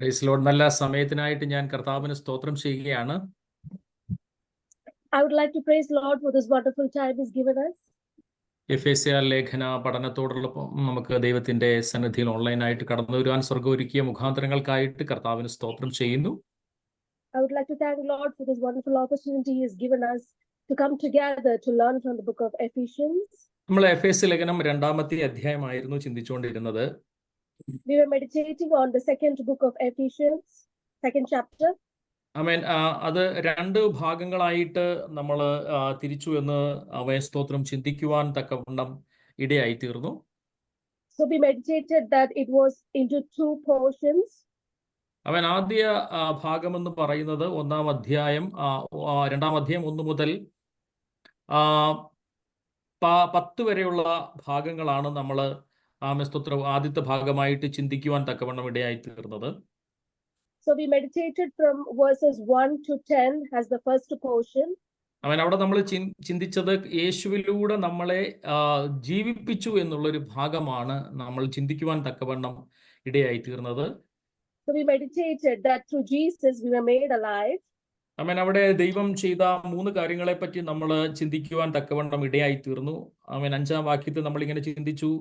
Praise Lord. നല്ല സമയത്തിനായിട്ട് ഞാൻ കർത്താവിന് സ്തോത്രം ചെയ്യുകയാണ്. I would like to praise Lord for this wonderful time He's given us. എഫേസ്യർ ലേഖന പഠനത്തോടൊപ്പം നമുക്ക് ദൈവത്തിന്റെ സന്നിധിയിൽ ഓൺലൈനായിട്ട് കടന്നു വരുവാൻ സ്വർഗ്ഗം ഒരുക്കിയ മുഖാന്തരങ്ങൾക്കായിട്ട് കർത്താവിന് സ്തോത്രം ചെയ്യുന്നു. I would like to thank Lord for this wonderful opportunity He has given us to come together to learn from the book of Ephesians. നമ്മൾ എഫേസ്യ ലേഖനം 2-ാമത്തെ അധ്യായമായിരുന്നു ചിന്തിച്ചുകൊണ്ടിരുന്നത്. We were meditating on the second book of Ephesians, second chapter. അത് 2 ഭാഗങ്ങളായിട്ട് നമ്മൾ തിരിച്ചു എന്ന് സ്തോത്രം ചിന്തിക്കുവാൻ തക്കവണ്ണം ഇടയായി തീർന്നു. So we meditated that it was into 2 portions. ആദ്യ ഭാഗം എന്ന് പറയുന്നത് 1-ാം അധ്യായം 2-ാം അധ്യായം 1 മുതൽ 10 വരെയുള്ള ഭാഗങ്ങളാണ് നമ്മൾ സ്തോത്രം ആദ്യത്തെ ഭാഗമായിട്ട് ചിന്തിക്കുവാൻ തക്കവണ്ണം ഇടയായി തീർന്നത്. So we meditated from verses 1 to 10 as the first portion. അവിടെ നമ്മൾ ചിന്തിച്ചത് യേശുവിലൂടെ നമ്മളെ ജീവിപ്പിച്ചു എന്നുള്ളൊരു ഭാഗമാണ് നമ്മൾ ചിന്തിക്കുവാൻ തക്കവണ്ണം ഇടയായി തീർന്നത്. So we meditated that through Jesus we were made alive. അവിടെ ദൈവം ചെയ്ത 3 കാര്യങ്ങളെ പറ്റി നമ്മൾ ചിന്തിക്കുവാൻ തക്കവണ്ണം ഇടയായി തീർന്നു. 5-ാം വാക്യത്തിൽ നമ്മൾ ഇങ്ങനെ ചിന്തിച്ചു,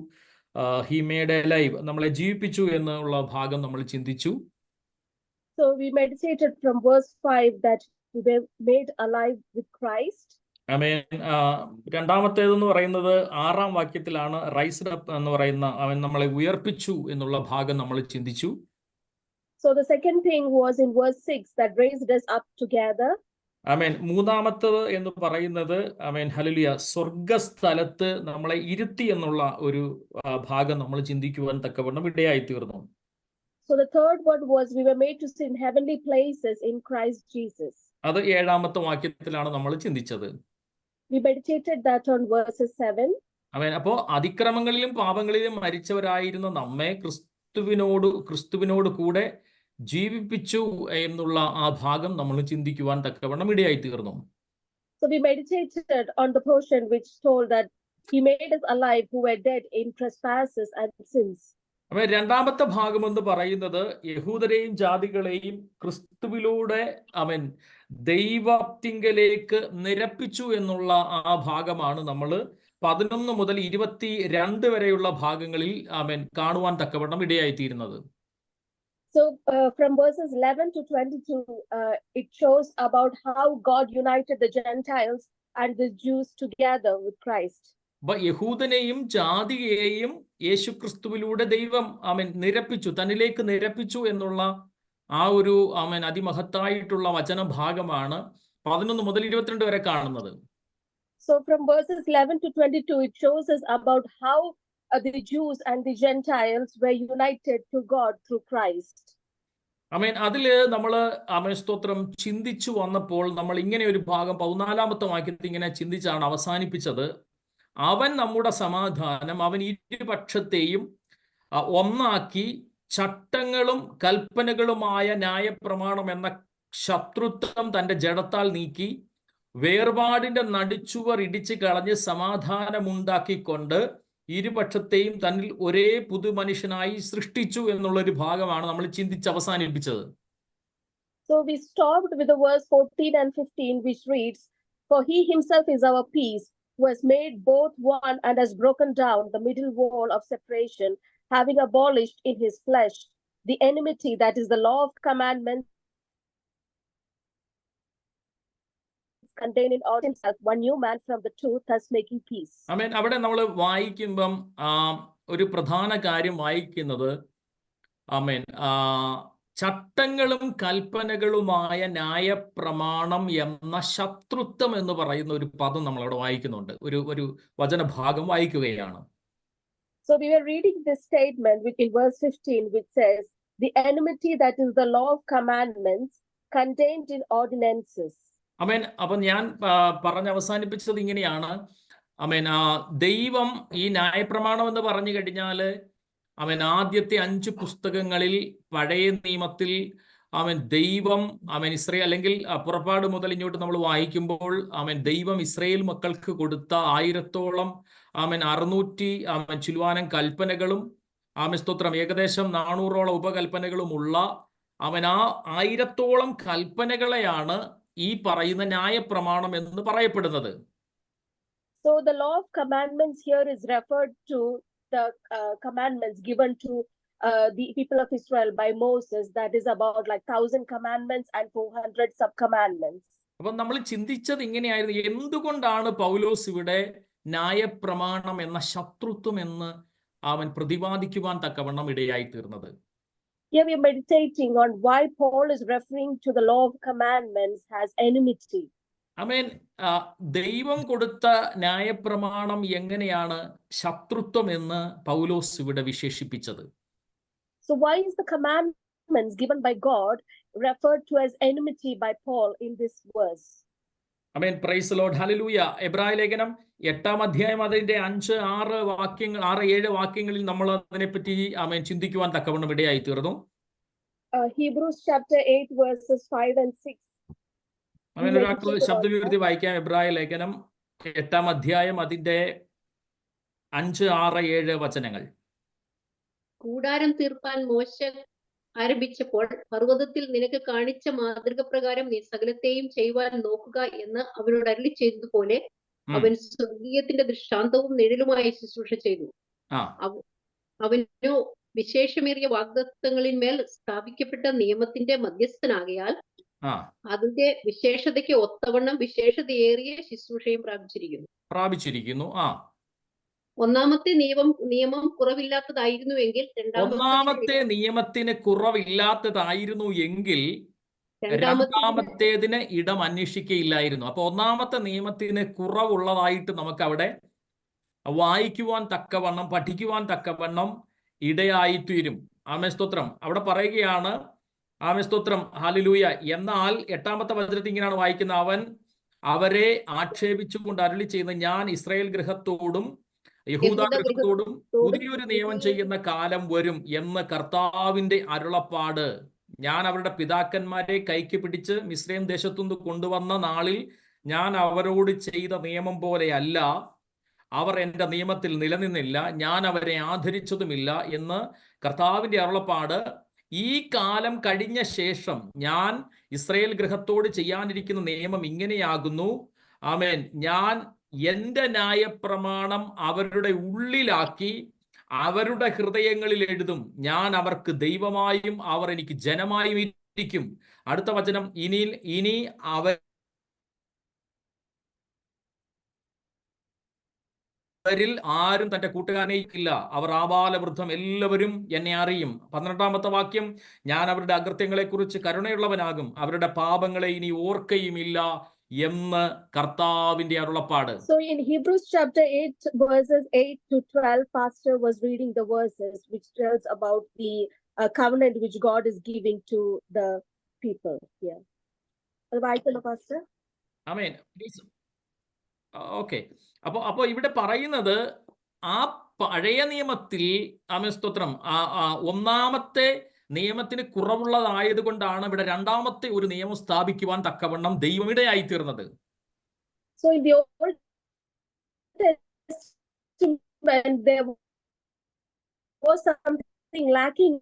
ഹി മേഡ് അലൈവ്, നമ്മളെ ജീവിപ്പിച്ചു എന്നുള്ള ഭാഗം നമ്മൾ ചിന്തിച്ചു. So we meditated from verse 5 that we were made alive with Christ. രണ്ടാമത്തേതെന്ന് പറയുന്നത് 6-ാം വാക്യത്തിലാണ്, റൈസ്ഡ് അപ്പ് എന്ന് പറയുന്ന അവൻ നമ്മളെ ഉയർപ്പിച്ചു എന്നുള്ള ഭാഗം നമ്മൾ ചിന്തിച്ചു. So the second thing was in verse 6 that raised us up together. മൂന്നാമത്തേത് എന്ന് പറയുന്നത് ഹല്ലേലൂയ, സ്വർഗ്ഗസ്ഥലത്ത് നമ്മളെ ഇരുത്തി എന്നുള്ള ഒരു ഭാഗം നമ്മൾ ചിന്തിക്കുവാൻ തക്കവണ്ണം ഇടയായി തീർന്നു. So the third one was we were made to sit in heavenly places in Christ Jesus. അത് 7-ാമത്തെ വാക്യത്തിലാണ് നമ്മൾ ചിന്തിച്ചത്. We meditated that on verses 7. അപ്പോൾ അതിക്രമങ്ങളിലും പാപങ്ങളിലും മരിച്ചവരായിരുന്ന നമ്മെ ക്രിസ്തുവിനോട് കൂടെ ജീവിപ്പിച്ചു എന്നുള്ള ആ ഭാഗം നമ്മൾ ചിന്തിക്കുവാൻ തക്കവണ്ണം ഇടയായി തീർന്നു. So we meditated on the portion which told that He made us alive who were dead in trespasses and sins. രണ്ടാമത്തെ ഭാഗം എന്ന് പറയുന്നത് യഹൂദരെയും ജാതികളെയും ക്രിസ്തുവിലൂടെ ദൈവത്തിങ്കലേക്ക് നിരപ്പിച്ചു എന്നുള്ള ആ ഭാഗമാണ് നമ്മൾ 11 മുതൽ 22 വരെയുള്ള ഭാഗങ്ങളിൽ കാണുവാൻ തക്കവണ്ണം ഇടയായിത്തീരുന്നത്. So from verses 11 to 22 it shows about how God united the Gentiles and the Jews together with Christ. യഹൂദനെയും ജാതിയെയും യേശുക്രിസ്തുവിലൂടെ ദൈവം നിരപ്പിച്ചു, തന്നിലേക്ക് നിരപ്പിച്ചു എന്നുള്ള ആ ഒരു അതിമഹത്തായിട്ടുള്ള വചനഭാഗമാണ് 11 മുതൽ 22 വരെ കാണുന്നത്. So from verses 11 to 22 it shows us about how the Jews and the Gentiles were united to God through Christ. അതില് നമ്മള് സ്തോത്രം ചിന്തിച്ചു വന്നപ്പോൾ നമ്മൾ ഇങ്ങനെ ഒരു ഭാഗം 14-ാമത്തെ വാക്യത്തിൽ ഇങ്ങനെ ചിന്തിച്ചാണ് അവസാനിപ്പിച്ചത്. അവൻ നമ്മുടെ സമാധാനം, അവൻ ഇരുപക്ഷത്തെയും ഒന്നാക്കി ചട്ടങ്ങളും കൽപ്പനകളുമായ ന്യായപ്രമാണം എന്ന ശത്രുത്വം തന്റെ ജഡത്താൽ നീക്കി വേർപാടിന്റെ നടുച്ചുവർ ഇടിച്ചു കളഞ്ഞ് സമാധാനമുണ്ടാക്കിക്കൊണ്ട് ഇരുപക്ഷത്തെയും തന്നിൽ ഒരേ പുതുമനുഷ്യനായി സൃഷ്ടിച്ചു എന്നുള്ളൊരു ഭാഗമാണ് നമ്മൾ ചിന്തിച്ച് അവസാനിപ്പിച്ചത്. So we stopped with the verse 14 and 15 which reads, for he himself is our peace, who has made both one and has broken down the middle wall of separation, having abolished in his flesh the enmity, that is the law of commandments contained in all himself one new man from the two, thus making peace. അവിടെ നമ്മൾ വായിക്കുമ്പം ഒരു പ്രധാന കാര്യം വായിക്കുന്നത് ചട്ടങ്ങളും കൽപ്പനകളുമായ ന്യായപ്രമാണം എന്ന ശത്രുത്വം എന്ന് പറയുന്ന ഒരു പദം നമ്മൾ അവിടെ വായിക്കുന്നുണ്ട്, ഒരു വചനഭാഗം വായിക്കുകയാണ്. So we were reading this statement which in verse 15 which says the enmity, that is the law of commandments contained in ordinances. അപ്പൊ ഞാൻ പറഞ്ഞ് അവസാനിപ്പിച്ചത് ഇങ്ങനെയാണ്. ദൈവം ഈ ന്യായപ്രമാണം എന്ന് പറഞ്ഞു കഴിഞ്ഞാല് ആദ്യത്തെ 5 പുസ്തകങ്ങളിൽ പഴയ നിയമത്തിൽ ദൈവം ഇസ്രായേൽ, അല്ലെങ്കിൽ പുറപ്പാട് മുതൽ ഇങ്ങോട്ട് നമ്മൾ വായിക്കുമ്പോൾ ദൈവം ഇസ്രായേൽ മക്കൾക്ക് കൊടുത്ത 1000-ഓളം 600 ചില്വാനം കൽപ്പനകളും സ്തോത്രം ഏകദേശം 400-ഓളം ഉപകൽപ്പനകളുമുള്ള അവൻ ആ 1000-ഓളം കൽപ്പനകളെയാണ് ഈ പറയുന്ന ന്യായപ്രമാണം എന്ന് പറയപ്പെടുന്നത്. So the law of commandments here is referred to the commandments given to the people of Israel by Moses. That is about like 1,000 commandments and 400 sub-commandments. അപ്പം നമ്മൾ ചിന്തിച്ചത് ഇങ്ങനെയായിരുന്നു, എന്തുകൊണ്ടാണ് പൗലോസ് ഇവിടെ ന്യായപ്രമാണം എന്ന ശത്രുത്വം എന്ന് അവൻ പ്രതിപാദിക്കുവാൻ തക്കവണ്ണം ഇടയായി തീർന്നത്? Here we are meditating on why Paul is referring to the law of commandments as enmity. ആമേൻ. ദൈവം കൊടുത്ത ന്യായപ്രമാണം എങ്ങനെയാണ് ശത്രുത്വം എന്ന് പൗലോസ് ഇവിടെ വിശേഷിപ്പിച്ചത്? So why is the commandments given by God referred to as enmity by Paul in this verse? Amen. Praise the Lord. Hallelujah. എബ്രായ ലേഖനം 8-ാം അധ്യായം അതിന്റെ 5-6 വാക്യങ്ങൾ 6-7 വാക്യങ്ങളിൽ നമ്മൾ അതിനെപ്പറ്റി ആമേൻ ചിന്തിക്കുവാൻ തക്കവണ്ണം ഇടയായി തീർന്നു. Hebrews chapter 8 verses 5 and 6. ആമേൻ. ഒരാൾക്ക് ശബ്ദം ഉയർത്തി വായിക്കാം. എബ്രായ ലേഖനം 8-ാം അധ്യായം അതിന്റെ 5, 6, 7 വചനങ്ങൾ. കൂടാരം തീർപ്പാൻ മോശെ ആരംഭിച്ചപ്പോൾ പർവ്വതത്തിൽ നിനക്ക് കാണിച്ച മാതൃക പ്രകാരം നീ സകലത്തെയും ചെയ്യുവാൻ നോക്കുക എന്ന് അവനോട് അരുളി ചെയ്തതുപോലെ അവൻ സ്വർഗീയത്തിന്റെ ദൃഷ്ടാന്തവും നിഴലുമായി ശുശ്രൂഷ ചെയ്തു. അവനോ വിശേഷമേറിയ വാഗ്ദത്തങ്ങളിന്മേൽ സ്ഥാപിക്കപ്പെട്ട നിയമത്തിന്റെ മധ്യസ്ഥനാകയാൽ അതിന്റെ വിശേഷതയ്ക്ക് ഒത്തവണ്ണം വിശേഷതയേറിയ ശുശ്രൂഷയും പ്രാപിച്ചിരിക്കുന്നു. ഒന്നാമത്തെ നിയമം കുറവില്ലാത്തതായിരുന്നുവെങ്കിൽ ഒന്നാമത്തെ നിയമത്തിന് കുറവില്ലാത്തതായിരുന്നു എങ്കിൽ രണ്ടാമത്തേതിന് ഇടം അന്വേഷിക്കയില്ലായിരുന്നു. അപ്പൊ ഒന്നാമത്തെ നിയമത്തിന് കുറവുള്ളതായിട്ട് നമുക്ക് അവിടെ വായിക്കുവാൻ തക്കവണ്ണം പഠിക്കുവാൻ തക്കവണ്ണം ഇടയായിത്തീരും. ആമേൻ സ്തോത്രം. അവിടെ പറയുകയാണ്, ആമേൻ സ്തോത്രം, ഹല്ലേലൂയ. എന്നാൽ 8-ാമത്തെ വചനത്തിൽ ഇങ്ങനെയാണ് വായിക്കുന്നത്, അവൻ അവരെ ആക്ഷേപിച്ചുകൊണ്ട് അരുളി ചെയ്യുന്ന ഞാൻ ഇസ്രായേൽ ഗൃഹത്തോടും യഹൂദ ഗൃഹത്തോടും പുതിയൊരു നിയമം ചെയ്യുന്ന കാലം വരും എന്ന് കർത്താവിന്റെ അരുളപ്പാട്. ഞാൻ അവരുടെ പിതാക്കന്മാരെ കൈക്ക് പിടിച്ച് മിസ്രയീം ദേശത്തുനിന്ന് കൊണ്ടുവന്ന നാളിൽ ഞാൻ അവരോട് ചെയ്ത നിയമം പോലെയല്ല, അവർ എൻ്റെ നിയമത്തിൽ നിലനിന്നില്ല, ഞാൻ അവരെ ആദരിച്ചതുമില്ല എന്ന് കർത്താവിന്റെ അരുളപ്പാട്. ഈ കാലം കഴിഞ്ഞ ശേഷം ഞാൻ ഇസ്രായേൽ ഗൃഹത്തോട് ചെയ്യാനിരിക്കുന്ന നിയമം ഇങ്ങനെയാകുന്നു. ആമേൻ. ഞാൻ എൻ്റെ ന്യായപ്രമാണം അവരുടെ ഉള്ളിലാക്കി അവരുടെ ഹൃദയങ്ങളിൽ എഴുതും. ഞാൻ അവർക്ക് ദൈവമായും അവർ എനിക്ക് ജനമായും ഇരിക്കും. അടുത്ത വചനം, ഇനി അവരിൽ ആരും തന്റെ കൂട്ടുകാരനെ ഇല്ല, അവർ ആബാലവൃദ്ധം എല്ലാവരും എന്നെ അറിയും. 12-ാമത്തെ വാക്യം, ഞാൻ അവരുടെ അകൃത്യങ്ങളെ കുറിച്ച് കരുണയുള്ളവനാകും, അവരുടെ പാപങ്ങളെ ഇനി ഓർക്കയുമില്ല എന്ന് കർത്താവിന്റെ അരുളപ്പാട്. So in Hebrews chapter 8 verses 8 to 12, pastor was reading the verses which tells about the covenant which God is giving to the people here. Pastor? Amen. Okay. അപ്പൊ ഇവിടെ പറയുന്നത് ആ പഴയ നിയമത്തിൽ, ആമേൻ സ്തോത്രം, ഒന്നാമത്തെ നിയമത്തിന് കുറവുള്ളതായത് കൊണ്ടാണ് ഇവിടെ രണ്ടാമത്തെ ഒരു നിയമം സ്ഥാപിക്കുവാൻ തക്കവണ്ണം ദൈവം ഇടയായി തീർന്നത്. So in the Old Testament there was something lacking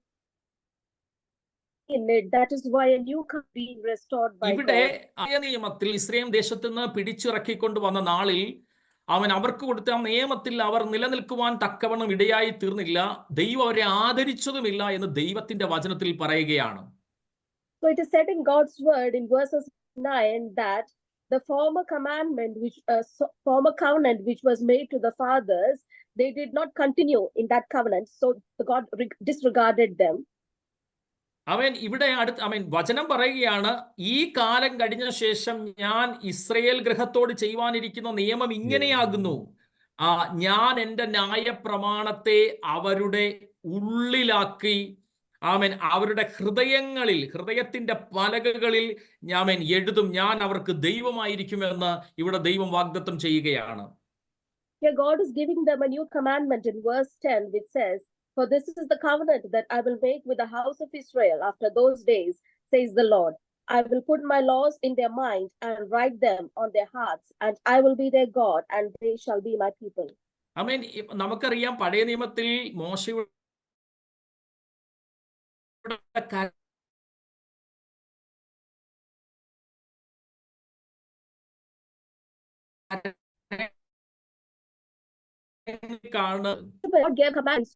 in it. That is why a new covenant being restored by God. ഇവിടെ പഴയ നിയമത്തിൽ ഇസ്രായേൽ ദേശത്ത് നിന്ന് പിടിച്ചിറക്കിക്കൊണ്ട് വന്ന നാളിൽ അവൻ അവർക്ക് കൊടുത്ത നിയമത്തിൽ അവർ നിലനിൽക്കുവാൻ തക്കവണ്ണം ഇടയായി തീർന്നില്ല, ദൈവം അവരെ ആദരിച്ചതുമില്ല എന്ന് ദൈവത്തിന്റെ വചനത്തിൽ പറയുകയാണ്. So it is said in God's word in verses 9 that the former covenant which was made to the fathers, they did not continue in that covenant, so God disregarded them. ഇവിടെ വചനം പറയുകയാണ്, ഈ കാലം കഴിഞ്ഞ ശേഷം ഞാൻ ഇസ്രായേൽ ഗൃഹത്തോട് ചെയ്യുവാനിരിക്കുന്ന നിയമം ഇങ്ങനെയാകുന്നു. ഞാൻ എൻ്റെ ന്യായപ്രമാണത്തെ അവരുടെ ഉള്ളിലാക്കി, ആമേൻ, അവരുടെ ഹൃദയത്തിന്റെ പലകകളിൽ ഞാൻ എഴുതും, ഞാൻ അവർക്ക് ദൈവമായിരിക്കുമെന്ന് ഇവിടെ ദൈവം വാഗ്ദത്തം ചെയ്യുകയാണ്. Here God is giving them a new commandment in verse 10 which says, for this is the covenant that I will make with the house of Israel after those days, says the Lord. I will put my laws in their mind and write them on their hearts, and I will be their God, and they shall be my people. ആമേൻ. നമുക്കറിയാം, പഴയ നിയമത്തിൽ മോശയുടെ God gave commands,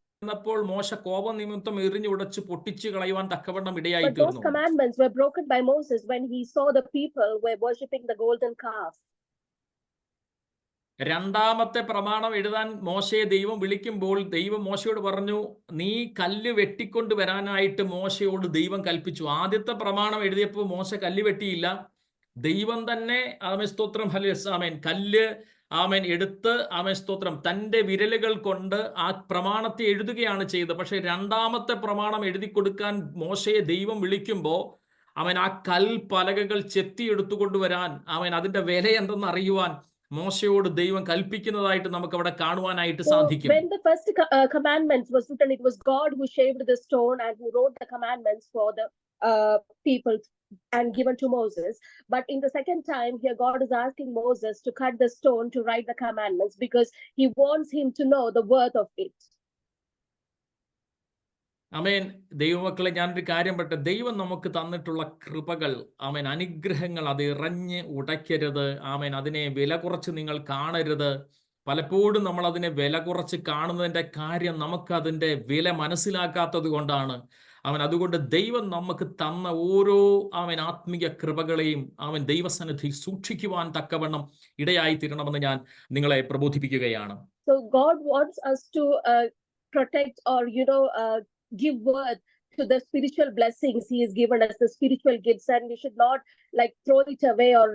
പ്പോൾ മോശ കോപം നിമിത്തം എറിഞ്ഞുടച്ച് പൊട്ടിച്ചു കളയുവാൻ തക്കവണ്ണം ഇടയായി but those തീർന്നു. commandments were broken by Moses when he saw the people were worshipping the golden calf. രണ്ടാമത്തെ പ്രമാണം എഴുതാൻ മോശയെ ദൈവം വിളിക്കുമ്പോൾ ദൈവം മോശയോട് പറഞ്ഞു, നീ കല്ല് വെട്ടിക്കൊണ്ട് വരാനായിട്ട് മോശയോട് ദൈവം കൽപ്പിച്ചു. ആദ്യത്തെ പ്രമാണം എഴുതിയപ്പോൾ മോശ കല്ല് വെട്ടിയില്ല. ദൈവം തന്നെ ആമേൻ ആമേൻ കല്ല് ആമേൻ എടുത്ത് ആമേൻ സ്തോത്രം തൻ്റെ വിരലുകൾ കൊണ്ട് ആ പ്രമാണത്തെ എഴുതുകയാണ് ചെയ്തത്. പക്ഷെ രണ്ടാമത്തെ പ്രമാണം എഴുതി കൊടുക്കാൻ മോശയെ ദൈവം വിളിക്കുമ്പോൾ അവൻ ആ കൽപ്പലകകൾ ചെത്തി എടുത്തുകൊണ്ടുവരാൻ അവൻ അതിന്റെ വില എന്തെന്ന് അറിയുവാൻ മോശയോട് ദൈവം കൽപ്പിക്കുന്നതായിട്ട് നമുക്ക് അവിടെ കാണുവാനായിട്ട് So സാധിക്കും. when the first commandments was written, it was God who shaved the stone and who wrote the commandments for the people and given to Moses. But in the second time, here God is asking Moses to cut the stone to write the commandments because he wants him to know the worth of it. ആമേൻ. ദൈവമക്കളെ, ഞാനൊരു കാര്യം പറയട്ടെ. ദൈവം നമുക്ക് തന്നിട്ടുള്ള കൃപകൾ, ആമേൻ, അനുഗ്രഹങ്ങൾ, അത് ഇറഞ്ഞ് ഉടയ്ക്കരുത്. ആമേൻ. അതിനെ വില കുറച്ച് നിങ്ങൾ കാണരുത്. പലപ്പോഴും നമ്മൾ അതിനെ വില കുറച്ച് കാണുന്നതിൻ്റെ കാര്യം നമുക്കതിൻ്റെ വില മനസ്സിലാക്കാത്തത് കൊണ്ടാണ്. അവൻ അതുകൊണ്ട് ദൈവം നമുക്ക് തന്ന ഓരോ അവൻ ആത്മീയ കൃപകളെയും അവൻ ദൈവസന്നിധി സൂക്ഷിക്കുവാൻ തക്കവണ്ണം ഇടയായി തീരണമെന്ന് ഞാൻ നിങ്ങളെ പ്രബോധിപ്പിക്കുകയാണ്. So God wants us to protect or give worth to the spiritual blessings he has given us, the spiritual gifts, and we should not throw it away or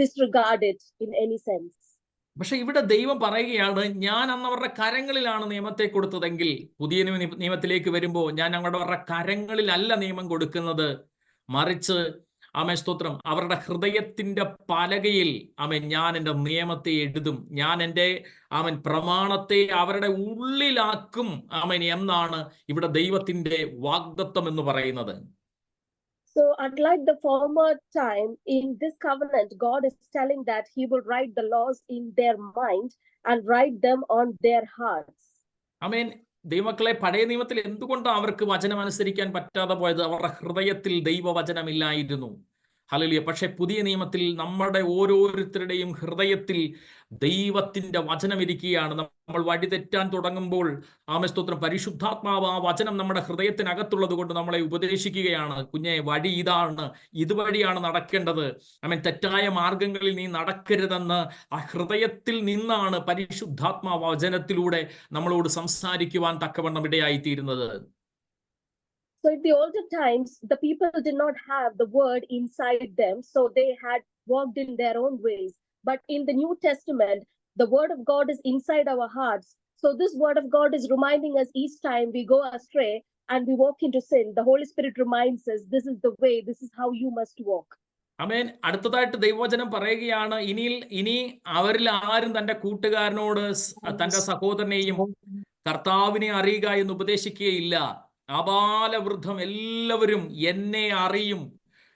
disregard it in any sense. പക്ഷെ ഇവിടെ ദൈവം പറയുകയാണ്, ഞാൻ അന്ന് അവരുടെ കരങ്ങളിലാണ് നിയമത്തെ കൊടുത്തതെങ്കിൽ പുതിയ നിയമത്തിലേക്ക് വരുമ്പോൾ ഞാൻ അവരുടെ കരങ്ങളിലല്ല നിയമം കൊടുക്കുന്നത്, മറിച്ച് ആമേൻ സ്തോത്രം അവരുടെ ഹൃദയത്തിന്റെ പലകയിൽ ആമേൻ ഞാൻ എൻ്റെ നിയമത്തെ എഴുതും, ഞാൻ എൻ്റെ ആമേൻ പ്രമാണത്തെ അവരുടെ ഉള്ളിലാക്കും ആമേൻ എന്നാണ് ഇവിടെ ദൈവത്തിന്റെ വാഗ്ദത്തം എന്ന് പറയുന്നത്. So unlike the former time, in this covenant, God is telling that he will write the laws in their mind and write them on their hearts. ആമേൻ. ദൈവമക്കളെ, പഴയ നിയമത്തിൽ എന്തുകൊണ്ടാണ് അവർക്ക് വചനം അനുസരിക്കാൻ പറ്റാതെ പോയത്? അവരുടെ ഹൃദയത്തിൽ ദൈവവചനമില്ലായിരുന്നു. ഹല്ലേലൂയ. പക്ഷെ പുതിയ നിയമത്തിൽ നമ്മുടെ ഓരോരുത്തരുടെയും ഹൃദയത്തിൽ ദൈവത്തിന്റെ വചനം ഇരിക്കുകയാണ്. നമ്മൾ വഴിതെറ്റാൻ തുടങ്ങുമ്പോൾ ആമേൻ സ്തോത്രം പരിശുദ്ധാത്മാവ് ആ വചനം നമ്മുടെ ഹൃദയത്തിനകത്തുള്ളത് കൊണ്ട് നമ്മളെ ഉപദേശിക്കുകയാണ്. കുഞ്ഞെ, വഴി ഇതാണ്, ഇതുവഴിയാണ് നടക്കേണ്ടത്, ആമേൻ, തെറ്റായ മാർഗങ്ങളിൽ നീ നടക്കരുതെന്ന് ആ ഹൃദയത്തിൽ നിന്നാണ് പരിശുദ്ധാത്മാ വചനത്തിലൂടെ നമ്മളോട് സംസാരിക്കുവാൻ തക്കവണ്ണം ഇടയായിത്തീരുന്നത്. So in the older times, the people did not have the word inside them, so they had walked in their own ways. But in the New Testament, the word of God is inside our hearts. So this word of God is reminding us each time we go astray and we walk into sin. The Holy Spirit reminds us, this is the way, this is how you must walk. ആമേൻ. അടുത്തതായിട്ട് ദൈവവചനം പറയുകയാണ്, ഇനി അവരിൽ ആരും തന്റെ കൂട്ടുകാരനോട് തന്റെ സഹോദരനെയും കർത്താവിനെ അറിയുക എന്ന് ഉപദേശിക്കുകയില്ല. ആബാലവൃദ്ധം എല്ലാവരും എന്നെ അറിയും.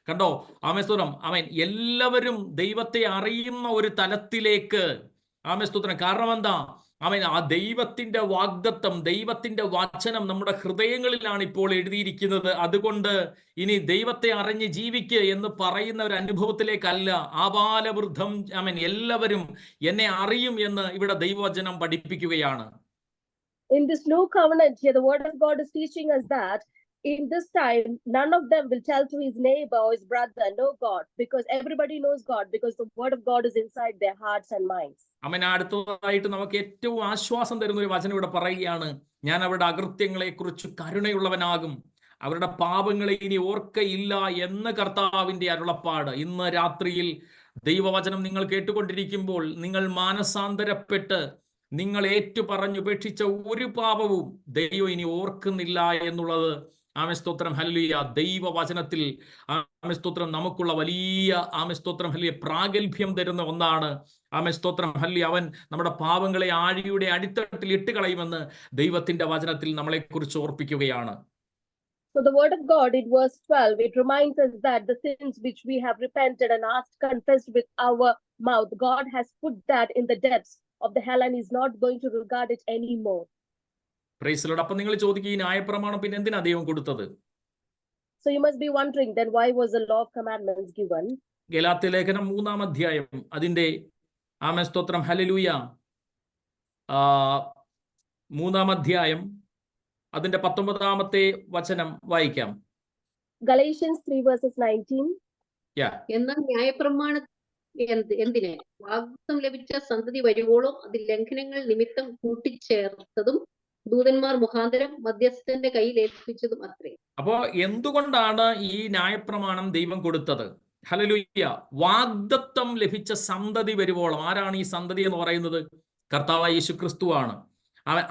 കണ്ടോ ആമേൻ സ്തോത്രം. ആമേൻ. എല്ലാവരും ദൈവത്തെ അറിയുന്ന ഒരു തലത്തിലേക്ക് ആമേൻ സ്തോത്രം. കാരണം എന്താ? ആമേൻ. ആ ദൈവത്തിന്റെ വാഗ്ദത്തം, ദൈവത്തിന്റെ വചനം നമ്മുടെ ഹൃദയങ്ങളിലാണ് ഇപ്പോൾ എഴുതിയിരിക്കുന്നത്. അതുകൊണ്ട് ഇനി ദൈവത്തെ അറിഞ്ഞ് ജീവിക്ക് എന്ന് പറയുന്ന ഒരു അനുഭവത്തിലേക്കല്ല. ആബാലവൃദ്ധം ആമേൻ എല്ലാവരും എന്നെ അറിയും എന്ന് ഇവിടെ ദൈവവചനം പഠിപ്പിക്കുകയാണ്. In this new covenant here, the word of God is teaching us that in this time, none of them will tell to his neighbor or his brother, know God, because everybody knows God, because the word of God is inside their hearts and minds. ആമേൻ. അടുത്തതായിട്ട് നമുക്ക് ഏറ്റവും ആശ്വാസം തരുന്ന ഒരു വചനം ഇവിടെ പറയുകയാണ്, ഞാൻ അവരുടെ അകൃത്യങ്ങളെ കുറിച്ച് കരുണയുള്ളവനാകും, അവരുടെ പാപങ്ങളെ ഇനി ഓർക്കയില്ല എന്ന് കർത്താവിന്റെ അരുളപ്പാട്. ഇന്ന് രാത്രിയിൽ ദൈവവചനം നിങ്ങൾ കേട്ടുകൊണ്ടിരിക്കുമ്പോൾ നിങ്ങൾ മാനസാന്തരപ്പെട്ട് നിങ്ങൾ ഏറ്റുപറഞ്ഞുപേക്ഷിച്ച ഒരു പാപവും ദൈവം ഇനി ഓർക്കുന്നില്ല എന്നുള്ളത് ആമേൻ സ്തോത്രം ഹല്ലേലൂയ ദൈവവചനത്തിൽ ആമേൻ സ്തോത്രം നമുക്കുള്ള വലിയ ആമേൻ സ്തോത്രം ഹല്ലേലൂയ പ്രാഗൽഭ്യം തരുന്ന ഒന്നാണ്. ആമേൻ സ്തോത്രം ഹല്ലേലൂയ. അവൻ നമ്മുടെ പാപങ്ങളെ ആഴിയുടെ അടിത്തട്ടിൽ ഇട്ട് കളയുമെന്ന് ദൈവത്തിന്റെ വചനത്തിൽ നമ്മളെ കുറിച്ച് ഓർപ്പിക്കുകയാണ്. So the word of God in verse 12, it reminds us that the sins which we have repented and confessed with our mouth, God has put that in the depths of the hell and is not going to regard it anymore. Praise the Lord. അപ്പോൾ നിങ്ങൾ ചോദിക്കും, ഈ ന്യായപ്രമാണം പിന്നെ എന്തിനാ ദൈവം കൊടുത്തത്? So you must be wondering then, why was the law of commandments given? Galatia ലേഖനം 3-ാം അധ്യായം അതിന്റെ ആമേൻ സ്തോത്രം. ഹല്ലേലൂയ. 3-ാം അധ്യായം അതിന്റെ 19-ാമത്തെ വചനം വായിക്കാം. Galatians 3 verses 19. എന്നാൽ ന്യായപ്രമാണ എന്തിന് വാഗ്ദത്തം ലഭിച്ച സന്തതി വരുവോളം അത് ലംഘനങ്ങൾ നിമിത്തം കൂട്ടിച്ചേർത്തതും ദൂതന്മാർ മുഖാന്തരം മധ്യസ്ഥന്റെ കയ്യിൽ ഏൽപ്പിച്ചതും അത്രേ. അപ്പോ എന്തുകൊണ്ടാണ് ഈ ന്യായപ്രമാണം ദൈവം കൊടുത്തത്? ഹല്ലേലൂയ. വാഗ്ദത്തം ലഭിച്ച സന്തതി വരുവോളം. ആരാണ് ഈ സന്തതി എന്ന് പറയുന്നത്? കർത്താവായ യേശു ക്രിസ്തുവാണ്.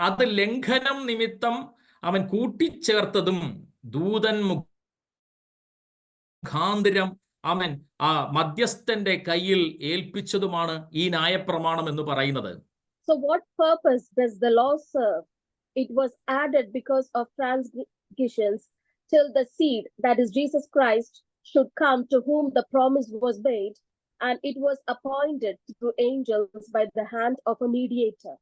അത് ലംഘനം നിമിത്തം അവൻ കൂട്ടിച്ചേർത്തതും ദൂതൻ മുഖാന്തരം അവൻ ആ മധ്യസ്ഥന്റെ കയ്യിൽ ഏൽപ്പിച്ചതുമാണ് ഈ ന്യായപ്രമാണം എന്ന് പറയുന്നത്. So what purpose does the law serve? It was added because of transgressions till the seed, that is Jesus Christ, should come, to whom the promise was made, and it was appointed through angels by the hand of a mediator.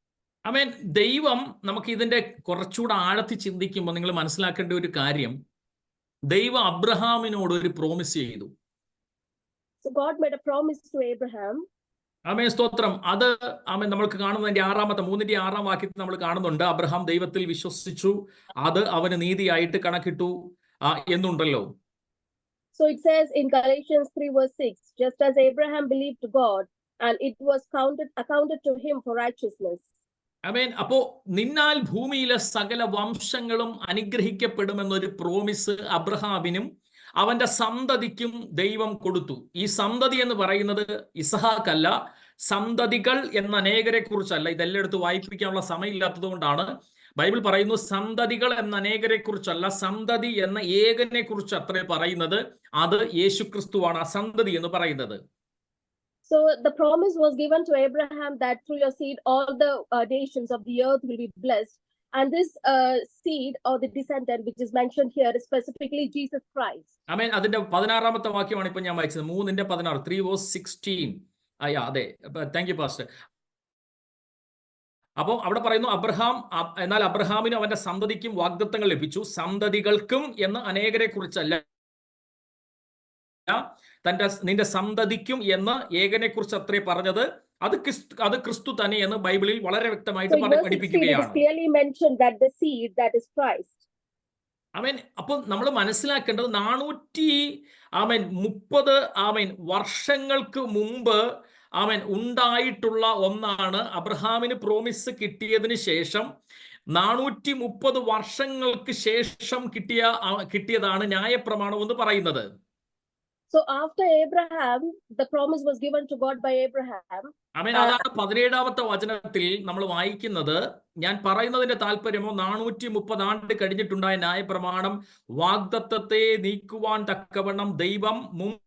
ആമേൻ. ദൈവം നമുക്ക് ഇതിന്റെ കുറച്ചുകൂടെ ആഴത്തിൽ ചിന്തിക്കുമ്പോൾ നിങ്ങൾ മനസ്സിലാക്കേണ്ട ഒരു കാര്യം, ദൈവം അബ്രഹാമിനോട് ഒരു പ്രോമിസ് ചെയ്തു. So God made a promise to Abraham. ആമേൻ സ്തോത്രം. അത് ആമേൻ നമ്മൾക്ക് കാണുന്നതിന്റെ 3-ാം വാക്യത്തിൽ നമ്മൾ കാണുന്നുണ്ട്, അബ്രഹാം ദൈവത്തിൽ വിശ്വസിച്ചു, അത് അവന് നീതിയായിട്ട് കണക്കിട്ടു എന്നുണ്ടല്ലോ. So it says in Galatians 3 verse 6, just as Abraham believed God, and it was accounted to him for righteousness. ആമേൻ. അപ്പോ നിന്നാൽ ഭൂമിയിലെ സകല വംശങ്ങളും അനുഗ്രഹിക്കപ്പെടുമെന്നൊരു പ്രോമിസ് അബ്രഹാമിനും അവന്റെ സന്തതിക്കും ദൈവം കൊടുത്തു. ഈ സന്തതി എന്ന് പറയുന്നത് ഇസഹാക്കല്ല, സന്തതികൾ എന്ന അനേകരെ കുറിച്ചല്ല. ഇതെല്ലാം എടുത്ത് വായിപ്പിക്കാനുള്ള സമയമില്ലാത്തത് കൊണ്ടാണ് ബൈബിൾ പറയുന്നു സന്തതികൾ എന്ന അനേകരെ കുറിച്ചല്ല, സന്തതി എന്ന ഏകനെ കുറിച്ച് അത്രേ പറയുന്നത്. അത് യേശുക്രിസ്തുവാണ് ആ സന്തതി എന്ന് പറയുന്നത്. So the promise was given to Abraham that through your seed all the nations of the earth will be blessed, and this seed or the descendant which is mentioned here is specifically Jesus Christ. ആമേൻ. അതിന്റെ 16-ാമത്തെ വാക്യമാണ് ഇപ്പൊ ഞാൻ വായിച്ചത്, 3:16, 3:16. അതെ, thank you pastor. അപ്പോ അവിടെ പറയുന്നു എന്നാൽ അബ്രഹാമിനും അവന്റെ സന്തതിക്കും വാഗ്ദത്തങ്ങൾ ലഭിച്ചു, സന്തതികൾക്കും എന്ന് അനേകരെ കുറിച്ചല്ല, നിന്റെ സന്തതിക്കും എന്ന് ഏകനെ കുറിച്ച് അത്രേ പറഞ്ഞത്. അത് ക്രിസ്തു തന്നെ എന്ന് ബൈബിളിൽ വളരെ വ്യക്തമായിട്ട് പഠിപ്പിക്കുകയാണ്. ആമേൻ. അപ്പൊ നമ്മൾ മനസ്സിലാക്കേണ്ടത് 430 വർഷങ്ങൾക്ക് മുമ്പ് ഉണ്ടായിട്ടുള്ള ഒന്നാണ്. അബ്രഹാമിന് പ്രോമിസ് കിട്ടിയതിന് ശേഷം 430 വർഷങ്ങൾക്ക് ശേഷം കിട്ടിയതാണ് ന്യായപ്രമാണം എന്ന് പറയുന്നത്. So after Abraham, the promise was given to God by Abraham. ആമേൻ. അതാണ് 17-ാമത്തെ വചനത്തിൽ നമ്മൾ വായിക്കുന്നത്. ഞാൻ പറയുന്നതിന്റെ താല്പര്യമോ 430 ആണ്ട് കഴിഞ്ഞിട്ടുണ്ടായ ന്യായപ്രമാണം വാഗ്ദത്തത്തെ നീക്കുവാൻ തക്കവണ്ണം ദൈവം മുമ്പ്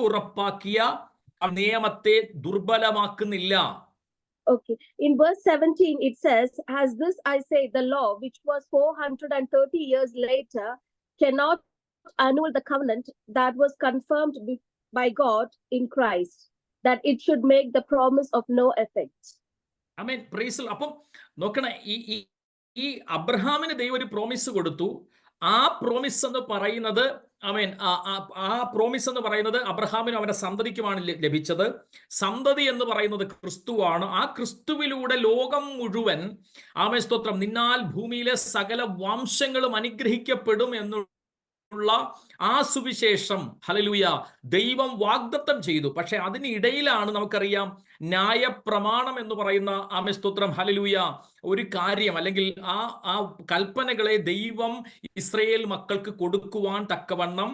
ഉറപ്പാക്കിയ നിയമത്തെ ദുർബലമാക്കുന്നില്ല. Okay. In verse 17 it says, as this I say, the law which was 430 years later cannot annul the covenant that was confirmed by God in Christ, that it should make the promise of no effect. ആമേൻ. Praise. അപ്പം നോക്കണേ, ഈ അബ്രഹാമിന് ദൈവം ഒരു promise കൊടുത്തു. ആ promise എന്ന് പറയുന്നത് ആമേൻ ആ പ്രോമിസ് എന്ന് പറയുന്നത് അബ്രഹാമിനും അവന്റെ സന്തതിക്കുമാണ് ലഭിച്ചത്. സന്തതി എന്ന് പറയുന്നത് ക്രിസ്തുവാണ്. ആ ക്രിസ്തുവിലൂടെ ലോകം മുഴുവൻ ആമേൻ സ്തോത്രം നിന്നാൽ ഭൂമിയിലെ സകല വംശങ്ങളും അനുഗ്രഹിക്കപ്പെടും എന്നുള്ള ആ സുവിശേഷം ഹല്ലേലൂയ ദൈവം വാഗ്ദത്തം ചെയ്തു. പക്ഷെ അതിനിടയിലാണ് നമുക്കറിയാം ന്യായപ്രമാണം എന്ന് പറയുന്ന ആമേൻ സ്തോത്രം ഹല്ലേലൂയ ഒരു കാര്യം, അല്ലെങ്കിൽ ആ കൽപ്പനകളെ ദൈവം ഇസ്രായേൽ മക്കൾക്ക് കൊടുക്കുവാൻ തക്കവണ്ണം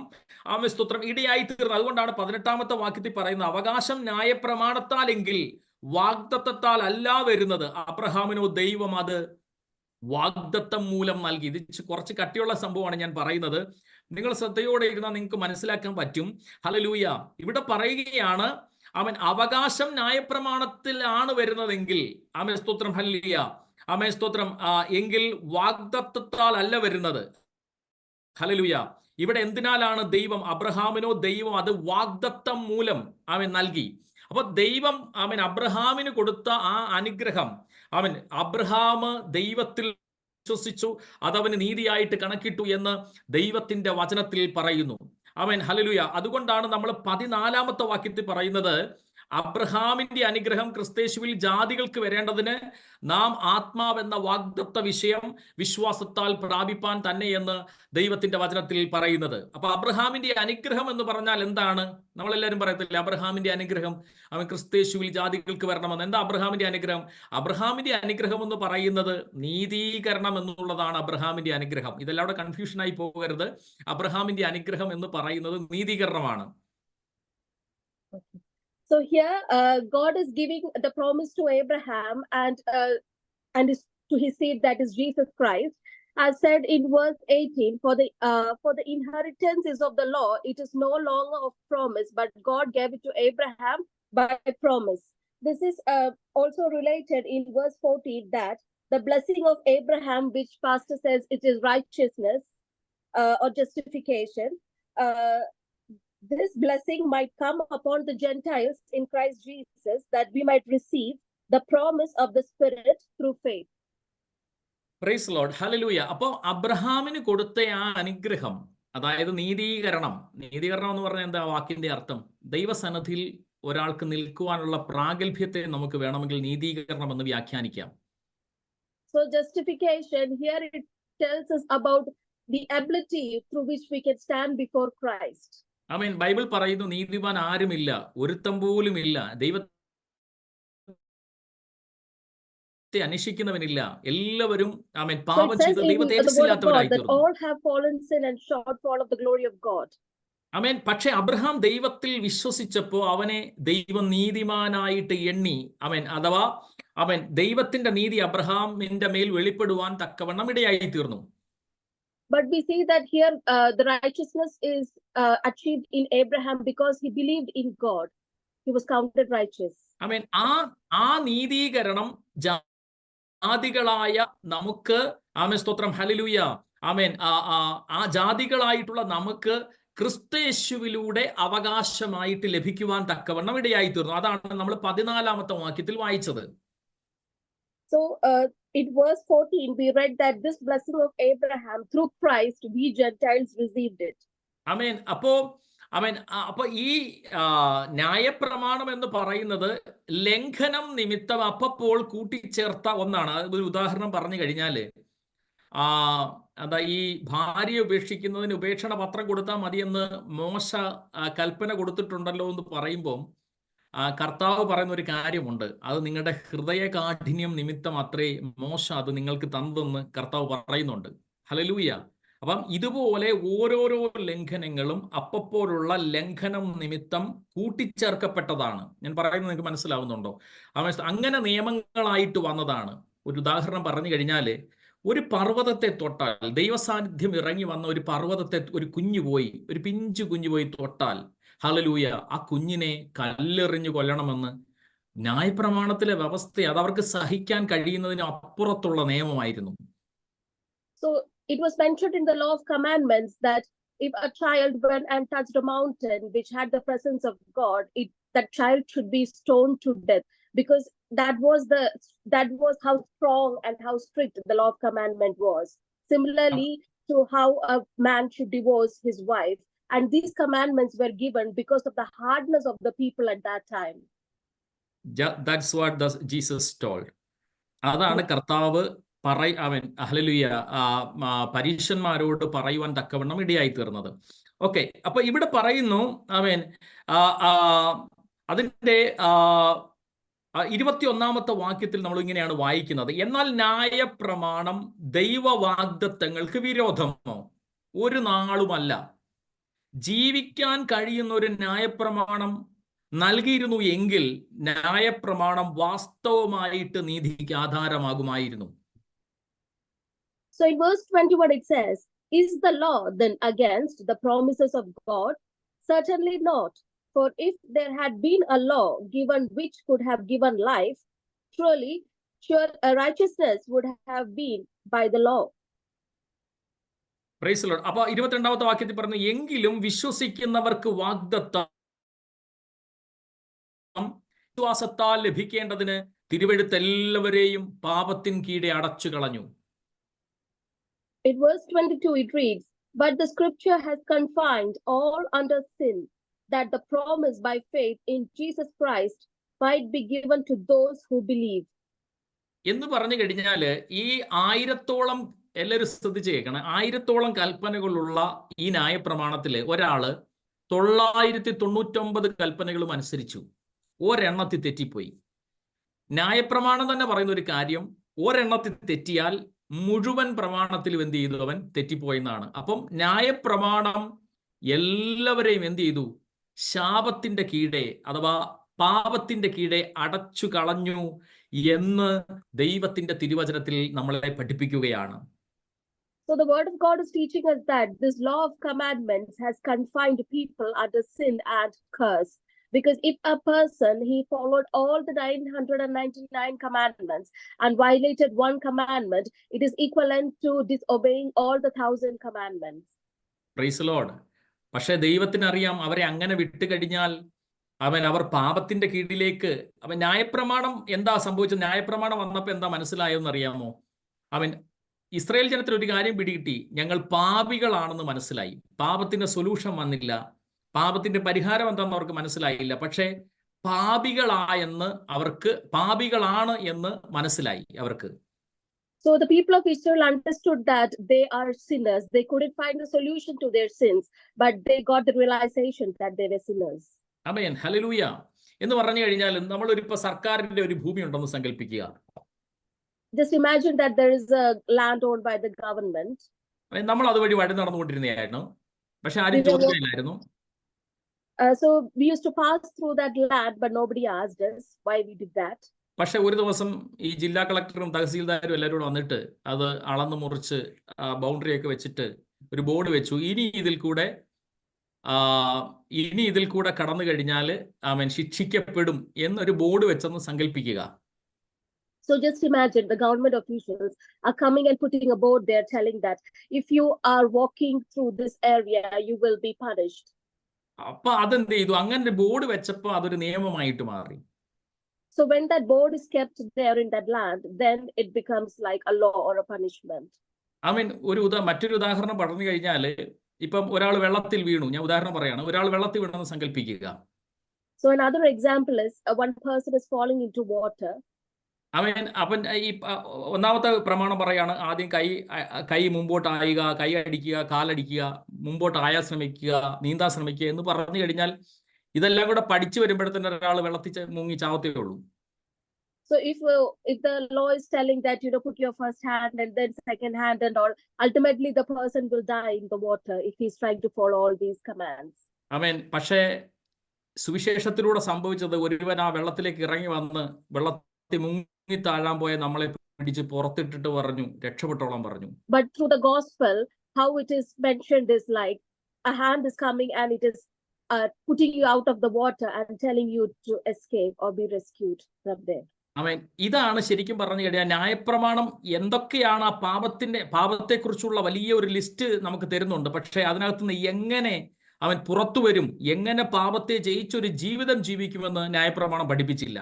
ആമേൻ സ്തോത്രം ഇടയായി തീർന്നു. അതുകൊണ്ടാണ് 18-ാമത്തെ വാക്യത്തിൽ പറയുന്നത്, അവകാശം ന്യായപ്രമാണത്താലെങ്കിൽ വാഗ്ദത്തത്താൽ അല്ല വരുന്നത്. അബ്രഹാമിനോ ദൈവം അത് വാഗ്ദത്തം മൂലം നൽകി. ഇത് കുറച്ച് കട്ടിയുള്ള സംഭവമാണ് ഞാൻ പറയുന്നത്. നിങ്ങൾ ശ്രദ്ധയോടെ ഇരുന്നാൽ നിങ്ങൾക്ക് മനസ്സിലാക്കാൻ പറ്റും. ഹല്ലേലൂയ. ഇവിടെ പറയുകയാണ് അവൻ അവകാശം ന്യായപ്രമാണത്തിലാണ് വരുന്നതെങ്കിൽ ആമേൻ സ്തോത്രം ഹല്ലേലൂയ ആമേൻ സ്തോത്രം എങ്കിൽ വാഗ്ദത്തത്താൽ അല്ല വരുന്നത്. ഹല്ലേലൂയ. ഇവിടെ എന്തിനാലാണ് ദൈവം അബ്രഹാമിനോ ദൈവം അത് വാഗ്ദത്തം മൂലം അവൻ നൽകി. അപ്പൊ ദൈവം അവൻ അബ്രഹാമിന് കൊടുത്ത ആ അനുഗ്രഹം, അവൻ അബ്രഹാം ദൈവത്തിൽ വിശ്വസിച്ചു, അതവന് നീതിയായിട്ട് കണക്കിട്ടു എന്ന് ദൈവത്തിന്റെ വചനത്തിൽ പറയുന്നു. Amen hallelujah. അതുകൊണ്ടാണ് നമ്മൾ 14-ാമത്തെ വാക്യത്തിൽ പറയുന്നത് അബ്രഹാമിന്റെ അനുഗ്രഹം ക്രിസ്തേശുവിൽ ജാതികൾക്ക് വരേണ്ടതിന് നാം ആത്മാവെന്ന വാഗ്ദത്ത വിഷയം വിശ്വാസത്താൽ പ്രാപിപ്പാൻ തന്നെ എന്ന് ദൈവത്തിന്റെ വചനത്തിൽ പറയുന്നത്. അപ്പൊ അബ്രഹാമിന്റെ അനുഗ്രഹം എന്ന് പറഞ്ഞാൽ എന്താണ്? നമ്മളെല്ലാവരും പറയത്തില്ല അബ്രഹാമിന്റെ അനുഗ്രഹം, അവൻ ക്രിസ്തേശുവിൽ ജാതികൾക്ക് വരണമെന്ന്. എന്താ അബ്രഹാമിന്റെ അനുഗ്രഹം? അബ്രഹാമിന്റെ അനുഗ്രഹം എന്ന് പറയുന്നത് നീതീകരണം എന്നുള്ളതാണ് അബ്രഹാമിന്റെ അനുഗ്രഹം. ഇതെല്ലാം അവിടെ കൺഫ്യൂഷൻ ആയി പോകരുത്. അബ്രഹാമിന്റെ അനുഗ്രഹം എന്ന് പറയുന്നത് നീതീകരണമാണ്. So here, God is giving the promise to Abraham and to his seed, that is Jesus Christ. As said in verse 18, for the inheritance is of the law, it is no longer of promise, but God gave it to Abraham by promise. This is also related in verse 14, that the blessing of Abraham, which pastor says it is righteousness or justification, this blessing might come upon the Gentiles in Christ Jesus, that we might receive the promise of the Spirit through faith. Praise the Lord. Hallelujah. അപ്പോൾ അബ്രഹാമിന് കൊടുത്ത ആ അനുഗ്രഹം, അതായത് നീതീകരണം എന്ന് പറഞ്ഞാൽ എന്താ വാക്കിന്റെ അർത്ഥം? ദൈവസന്നിധിയിൽ ഒരാൾക്ക് നിൽക്കുവാനുള്ള പ്രാഗൽഭ്യത്തെ നമുക്ക് വേണമെങ്കിൽ നീതീകരണം എന്ന് വ്യാഖ്യാനിക്കാം. So justification, here it tells us about the ability through which we can stand before Christ. Amen. Bible പറയുന്നു നീതിമാൻ ആരുമില്ല, ഒരുത്തം പോലും ഇല്ല, ദൈവത്തെ അന്വേഷിക്കുന്നവനില്ല, എല്ലാവരും ആമേൻ പാപം ചെയ്ത് ദൈവ തേജസ്സില്ലാത്തവരായി തീർന്നു. All have fallen sin and short fall of the glory of God. ആമേൻ. പക്ഷെ അബ്രഹാം ദൈവത്തിൽ വിശ്വസിച്ചപ്പോൾ അവനെ ദൈവം നീതിമാനായിട്ട് എണ്ണി. ആമേൻ. അഥവാ അവൻ ദൈവത്തിന്റെ നീതി അബ്രഹാമിന്റെ മേൽ വെളിപ്പെടുവാൻ തക്കവണ്ണം ഇടയായി തീർന്നു. But we see that here the righteousness is achieved in Abraham because he believed in God. He was counted righteous. ആമേൻ. ആ നീതീകരണം ജാതികളായ നമുക്ക്, ആമേൻ സ്തോത്രം, ഹല്ലേലൂയ, ആമേൻ, ആ ജാതികളായിട്ടുള്ള നമുക്ക് ക്രിസ്തയേശുവിലൂടെ അവകാശമായിട്ട് ലഭിക്കുവാൻ തക്കവണ്ണം ഇടയായി തീർന്നു. അതാണ് നമ്മൾ 14-ാമത്തെ വാക്യത്തിൽ വായിച്ചത്. So in verse 14 we read that this blessing of Abraham through Christ we Gentiles received it. ആമേൻ. അപ്പൊ ഈ ന്യായപ്രമാണം എന്ന് പറയുന്നത് ലംഘനം നിമിത്തം അപ്പോൾ കൂട്ടിച്ചേർത്ത ഒന്നാണ്. ഒരു ഉദാഹരണം പറഞ്ഞു കഴിഞ്ഞാല് എന്താ, ഈ ഭാര്യ ഉപേക്ഷിക്കുന്നതിന് ഉപേക്ഷണ പത്രം കൊടുത്താൽ മതിയെന്ന് മോശ കൽപ്പന കൊടുത്തിട്ടുണ്ടല്ലോ എന്ന് പറയുമ്പോൾ കർത്താവ് പറയുന്ന ഒരു കാര്യമുണ്ട്. അത് നിങ്ങളുടെ ഹൃദയകാഠിന്യം നിമിത്തം അത്രേ മോശ അത് നിങ്ങൾക്ക് തന്നതെന്ന് കർത്താവ് പറയുന്നുണ്ട്. ഹല്ലേലൂയ. അപ്പം ഇതുപോലെ ഓരോരോ ലംഘനങ്ങളും അപ്പോഴുള്ള ലംഘനം നിമിത്തം കൂട്ടിച്ചേർക്കപ്പെട്ടതാണ്. ഞാൻ പറയുന്നത് നിങ്ങൾക്ക് മനസ്സിലാവുന്നുണ്ടോ? അങ്ങനെ നിയമങ്ങളായിട്ട് വന്നതാണ്. ഒരു ഉദാഹരണം പറഞ്ഞു കഴിഞ്ഞാല്, ഒരു പർവ്വതത്തെ തൊട്ടാൽ, ദൈവസാന്നിധ്യം ഇറങ്ങി വന്ന ഒരു പർവ്വതത്തെ ഒരു പിഞ്ചു കുഞ്ഞു പോയി തൊട്ടാൽ, ഹല്ലേലൂയ, ആ കുഞ്ഞിനെ കല്ലെറിഞ്ഞു കൊല്ലണമെന്ന് ന്യായപ്രമാണത്തിലെ വ്യവസ്ഥ അത് അവർക്ക് സഹിക്കാൻ കഴിയുന്നതിന് അപ്പുറത്തുള്ള നിയമമായിരുന്നു. So it was mentioned in the law of commandments that if a child went and touched a mountain which had the presence of God, that child should be stoned to death, because that was how strong and how strict the law of commandment was. Similarly to how a man should divorce his wife, and these commandments were given because of the hardness of the people at that time. That's what Jesus told. അതാണ് കർത്താവ് അവൻ hallelujah പരീശന്മാരോട് പറയുവാൻ തക്കവണ്ണം ഇടയായി തീർന്നത്. Okay, അപ്പൊ ഇവിടെ പറയുന്നു അവൻ അതിന്റെ 21-ാമത്തെ വാക്യത്തിൽ നമ്മൾ ഇങ്ങനെയാണ് വായിക്കുന്നത്: എന്നാൽ ന്യായപ്രമാണം ദൈവവാഗ്ദത്തങ്ങൾക്ക് വിരോധമോ? ഒരു നാളുമല്ല. ജീവിക്കാൻ കഴിയുന്ന ഒരു ന്യായപ്രമാണം നൽകിയിരുന്നു എങ്കിൽ ന്യായപ്രമാണം വാസ്തവമായിട്ട് നീതിക്ക് ആധാരമാകുമായിരുന്നു. So in verse 21 it says, is the law then against the promises of God? Certainly not. For if there had been a law given which could have given life, surely righteousness would have been by the law. Praise the Lord. അപ്പൊ 22-ാമത്തെ വാക്യത്തിൽ പറഞ്ഞു, എങ്കിലും വിശ്വസിക്കുന്നവർക്ക് വാഗ്ദത്തം വിശ്വാസത്താൽ ലഭിക്കേണ്ടതിന് തിരുവെഴുത്ത് എല്ലാവരെയും പാപത്തിൻ കീഴെ അടച്ചു കളഞ്ഞു. In verse 22 it reads, but the scripture has confined all under sin, that the promise by faith in Jesus Christ might be given to those who believe. എന്ന് പറഞ്ഞു കഴിഞ്ഞാല് ഈ 1000-ഓളം, എല്ലാവരും ശ്രദ്ധിച്ച് കേൾക്കണം, 1000-ഓളം കൽപ്പനകളുള്ള ഈ ന്യായപ്രമാണത്തില് ഒരാള് 999 കൽപ്പനകളും അനുസരിച്ചു, ഒരെണ്ണത്തിൽ തെറ്റിപ്പോയി. ന്യായപ്രമാണം തന്നെ പറയുന്ന ഒരു കാര്യം, ഒരെണ്ണത്തിൽ തെറ്റിയാൽ മുഴുവൻ പ്രമാണത്തിലും എന്ത് ചെയ്തു? അവൻ തെറ്റിപ്പോയെന്നാണ്. അപ്പം ന്യായപ്രമാണം എല്ലാവരെയും എന്ത് ചെയ്തു? ശാപത്തിന്റെ കീഴെ അഥവാ പാപത്തിന്റെ കീഴെ അടച്ചു കളഞ്ഞു എന്ന് ദൈവത്തിന്റെ തിരുവചനത്തിൽ നമ്മളെ പഠിപ്പിക്കുകയാണ്. So the word of God is teaching us that this law of commandments has confined people under sin and curse. Because if a person, he followed all the 999 commandments and violated one commandment, it is equivalent to disobeying all the 1000 commandments. Praise the Lord. പക്ഷേ ദൈവത്തിനറിയാം അവരെ അങ്ങനെ വിട്ടുകഴിഞ്ഞാൽ അവർ പാപത്തിന്റെ കീഴിലേക്ക്, ന്യായപ്രമാണം എന്താ സംഭവിച്ചത്? ന്യായപ്രമാണം വന്നപ്പോൾ എന്താ മനസ്സിലായെന്ന് അറിയാമോ? ഇസ്രായേൽ ജനത്തിന് ഒരു കാര്യം പിടികിട്ടി, ഞങ്ങൾ പാപികളാണെന്ന് മനസ്സിലായി. പാപത്തിന്റെ സൊല്യൂഷൻ വന്നില്ല, പാപത്തിന്റെ പരിഹാരം എന്താണെന്ന് അവർക്ക് മനസ്സിലായില്ല. പക്ഷേ പാപികളാണ് എന്ന് മനസ്സിലായി അവർക്ക്. So the people of Israel understood that they are sinners. They couldn't find a solution to their sins, but they got the realization that they were sinners. Amen, hallelujah. എന്ന് പറഞ്ഞു കഴിഞ്ഞാൽ നമ്മളൊരിപ്പോ സർക്കാരിന്റെ ഒരു ഭൂമി ഉണ്ടെന്ന് സങ്കല്പിക്കുക. Just imagine that there is a land owned by the government. നമ്മൾ അതുവഴി വഴി നടന്നുകൊണ്ടിരുന്നതായിരുന്നു, പക്ഷെ ആരും ചോദിച്ചില്ലായിരുന്നു. So we used to pass through that land, but nobody asked us why we did that. പക്ഷെ ഒരു ദിവസം ഈ ജില്ലാ കളക്ടറും തഹസീൽദാരും എല്ലാവരും വന്നിട്ട് അത് അളന്ന് മുറിച്ച് ബൗണ്ടറി ഒക്കെ വെച്ചിട്ട് ഒരു ബോർഡ് വെച്ചു, ഇനി ഇതിൽ കൂടെ കടന്നു കഴിഞ്ഞാൽ അവൻ ശിക്ഷിക്കപ്പെടും എന്നൊരു ബോർഡ് വെച്ചെന്ന് സങ്കല്പിക്കുക. So just imagine the government officials are coming and putting a board there telling that if you are walking through this area, you will be punished. അപ്പൊ അതെന്ത് ചെയ്തു? അങ്ങനെ ബോർഡ് വെച്ചപ്പോ അതൊരു നിയമമായിട്ട് മാറി. So when that board is kept there in that land, then it becomes like a law or a punishment. മറ്റൊരു ഉദാഹരണം പറഞ്ഞു കഴിഞ്ഞാല്, ഇപ്പം ഒരാൾ വെള്ളത്തിൽ വീണു, ഞാൻ ഉദാഹരണം പറയാണ്, ഒരാൾ വെള്ളത്തിൽ വീണെന്ന് സങ്കല്പിക്കുക. So another example is one person is falling into water. അവൻ ഈ ഒന്നാമത്തെ പ്രമാണം പറയാണ്, ആദ്യം കൈ മുമ്പോട്ടായുക, കൈ അടിക്കുക, കാലടിക്കുക, മുമ്പോട്ടായാൻ ശ്രമിക്കുക, നീന്താൻ ശ്രമിക്കുക എന്ന് പറഞ്ഞു കഴിഞ്ഞാൽ ഇതെല്ലാം കൂടെ പഠിച്ചു വരുമ്പോഴത്തേന് ഒരാൾ വെള്ളത്തിൽ മുങ്ങി ചാവത്തേ ഉള്ളൂ. So if the law is telling that put your first hand and then second hand and all, ultimately the person will die in the water if he's trying to follow all these commands. പക്ഷേ സുവിശേഷത്തിലൂടെ സംഭവിച്ചത്, ഒരുവൻ ആ വെള്ളത്തിലേക്ക് ഇറങ്ങി വന്ന് വെള്ളത്തിൽ മുങ്ങി താഴാൻ പോയ നമ്മളെ പിടിച്ച് പുറത്തിട്ടിട്ട് പറഞ്ഞു, രക്ഷപ്പെട്ടോളം പറഞ്ഞു. But through the gospel, how it is mentioned is like a hand is coming and it is putting you out of the water and telling you to escape or be rescued from there. ഇതാണ് ശരിക്കും പറഞ്ഞു കഴിഞ്ഞാൽ ന്യായപ്രമാണം എന്തൊക്കെയാണ് ആ പാപത്തെക്കുറിച്ചുള്ള വലിയ ഒരു list നമുക്ക് തരുന്നുണ്ട്. പക്ഷെ അതിനകത്തുനിന്ന് എങ്ങനെ അവൻ പുറത്തു വരും, എങ്ങനെ പാപത്തെ ജയിച്ചൊരു ജീവിതം ജീവിക്കുമെന്ന് ന്യായപ്രമാണം പഠിപ്പിച്ചില്ല.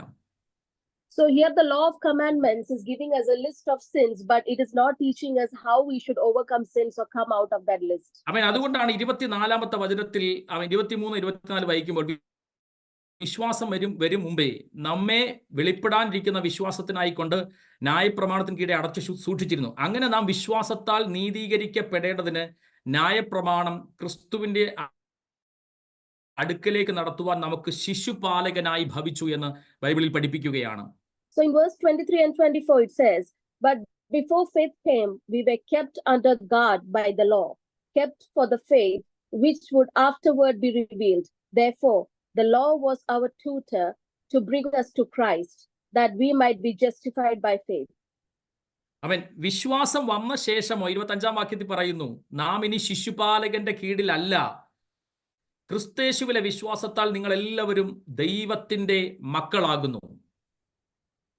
So here the law of commandments is giving us a list of sins, but it is not teaching us how we should overcome sins or come out of that list. അതുകൊണ്ടാണ് 24-ാമത്തെ വചനത്തിൽ 23-24 വായിക്കുമ്പോൾ, വിശ്വാസം വരും മുമ്പേ നമ്മെ വെളിപ്പെടാനിരിക്കുന്ന വിശ്വാസത്തിനായിക്കൊണ്ട് ന്യായപ്രമാണത്തിന് കീഴെ അടച്ചു സൂക്ഷിച്ചിരുന്നു. അങ്ങനെ നാം വിശ്വാസത്താൽ നീതീകരിക്കപ്പെടേണ്ടതിന് ന്യായപ്രമാണം ക്രിസ്തുവിന്റെ അടുക്കലേക്ക് നടത്തുവാൻ നമുക്ക് ശിശുപാലകനായി ഭവിച്ചു എന്ന് ബൈബിളിൽ പഠിപ്പിക്കുകയാണ്. So in verse 23 and 24 it says, but before faith came, we were kept under guard by the law, kept for the faith which would afterward be revealed. Therefore, the law was our tutor to bring us to Christ, that we might be justified by faith. വിശ്വാസം വന്ന ശേഷമോ 25-ാം വാക്യത്തിൽ പറയുന്നു, നാം ഇനി ശിശുപാലകന്റെ കീഴിലല്ല, ക്രിസ്തയേശുവിലെ വിശ്വാസത്താൽ നിങ്ങൾ എല്ലാവരും ദൈവത്തിന്റെ മക്കളാകുന്നു.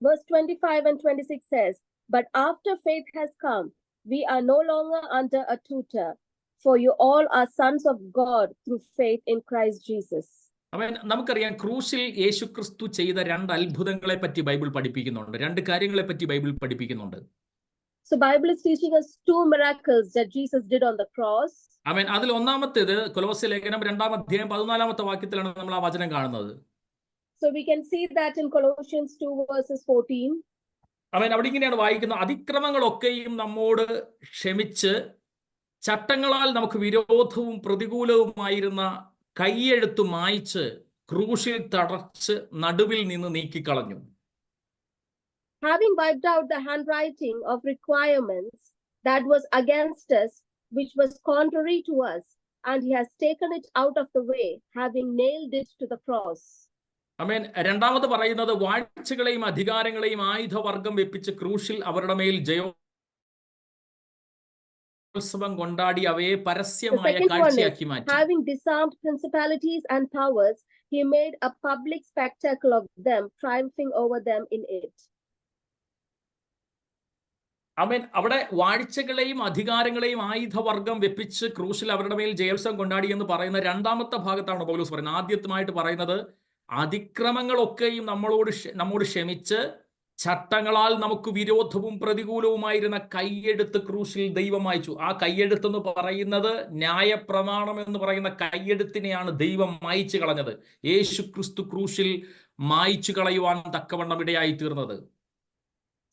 Verse 25 and 26 says, but after faith has come, we are no longer under a tutor, for you all are sons of God through faith in Christ Jesus. നമുക്കറിയാം, ക്രൂശിൽ യേശു ക്രിസ്തു ചെയ്ത 2 അത്ഭുതങ്ങളെ പറ്റി ബൈബിൾ പഠിപ്പിക്കുന്നുണ്ട്, 2 കാര്യങ്ങളെ പറ്റി ബൈബിൾ പഠിപ്പിക്കുന്നുണ്ട്. So Bible is teaching us two miracles that Jesus did on the cross. ആമേൻ. അതിൽ ഒന്നാമത്തേത് കൊലോസ്യ ലേഖനം 2-ാം അധ്യായം 14-ാമത്തെ വാക്യത്തിലാണ് നമ്മൾ ആ വചനം കാണുന്നത്. So we can see that in Colossians 2 verses 14. ആമേൻ. അവിടെ ഇങ്ങനെയാണ് വായിക്കുന്നത്: അതിക്രമങ്ങളൊക്കെയും നമ്മോട് ക്ഷമിച്ച് ചട്ടങ്ങളാൽ നമുക്ക് വിരോധവും പ്രതികൂലവുമായിരുന്ന കൈയെഴുത്ത് മായ്ച്ച് ക്രൂശിൽ തടച്ച് നടുവിൽ നിന്ന് നീക്കിക്കളഞ്ഞു. Having wiped out the handwriting of requirements that was against us, which was contrary to us, and he has taken it out of the way, having nailed it to the cross. ആമേൻ. രണ്ടാമത് പറയുന്നത് വാഴ്ചകളെയും അധികാരങ്ങളെയും ആയുധവർഗം വെപ്പിച്ച് ക്രൂശിൽ അവരുടെ മേൽ ജയോത്സവം കൊണ്ടാടി അവയെ The പരസ്യമായ second one കാഴ്ചയാക്കി is, മാറ്റി. having disarmed principalities and powers, he made a public spectacle of them, triumphing over them in it. ആമേൻ. അവിടെ വാഴ്ചകളെയും അധികാരങ്ങളെയും ആയുധവർഗം വെപ്പിച്ച് ക്രൂശിൽ അവരുടെ മേൽ ജയോത്സവം കൊണ്ടാടി എന്ന് പറയുന്ന രണ്ടാമത്തെ ഭാഗത്താണ് പൗലോസ് പറയുന്നത്. ആദ്യമായിട്ട് പറയുന്നത് അതിക്രമങ്ങളൊക്കെയും നമ്മോട് ക്ഷമിച്ച് ചട്ടങ്ങളാൽ നമുക്ക് വിരോധവും പ്രതികൂലവുമായിരുന്ന കൈയെഴുത്ത് ക്രൂശിൽ ദൈവം മായ്ച്ചു. ആ കൈയെഴുത്ത് എന്ന് പറയുന്നത് ന്യായപ്രമാണം എന്ന് പറയുന്ന കൈയെഴുത്തിനെയാണ് ദൈവം മായ്ച്ചു കളഞ്ഞത്. യേശു ക്രിസ്തു ക്രൂശിൽ മായ്ച്ചു കളയുവാൻ തക്കവണ്ണം ഇടയായി തീർന്നത്.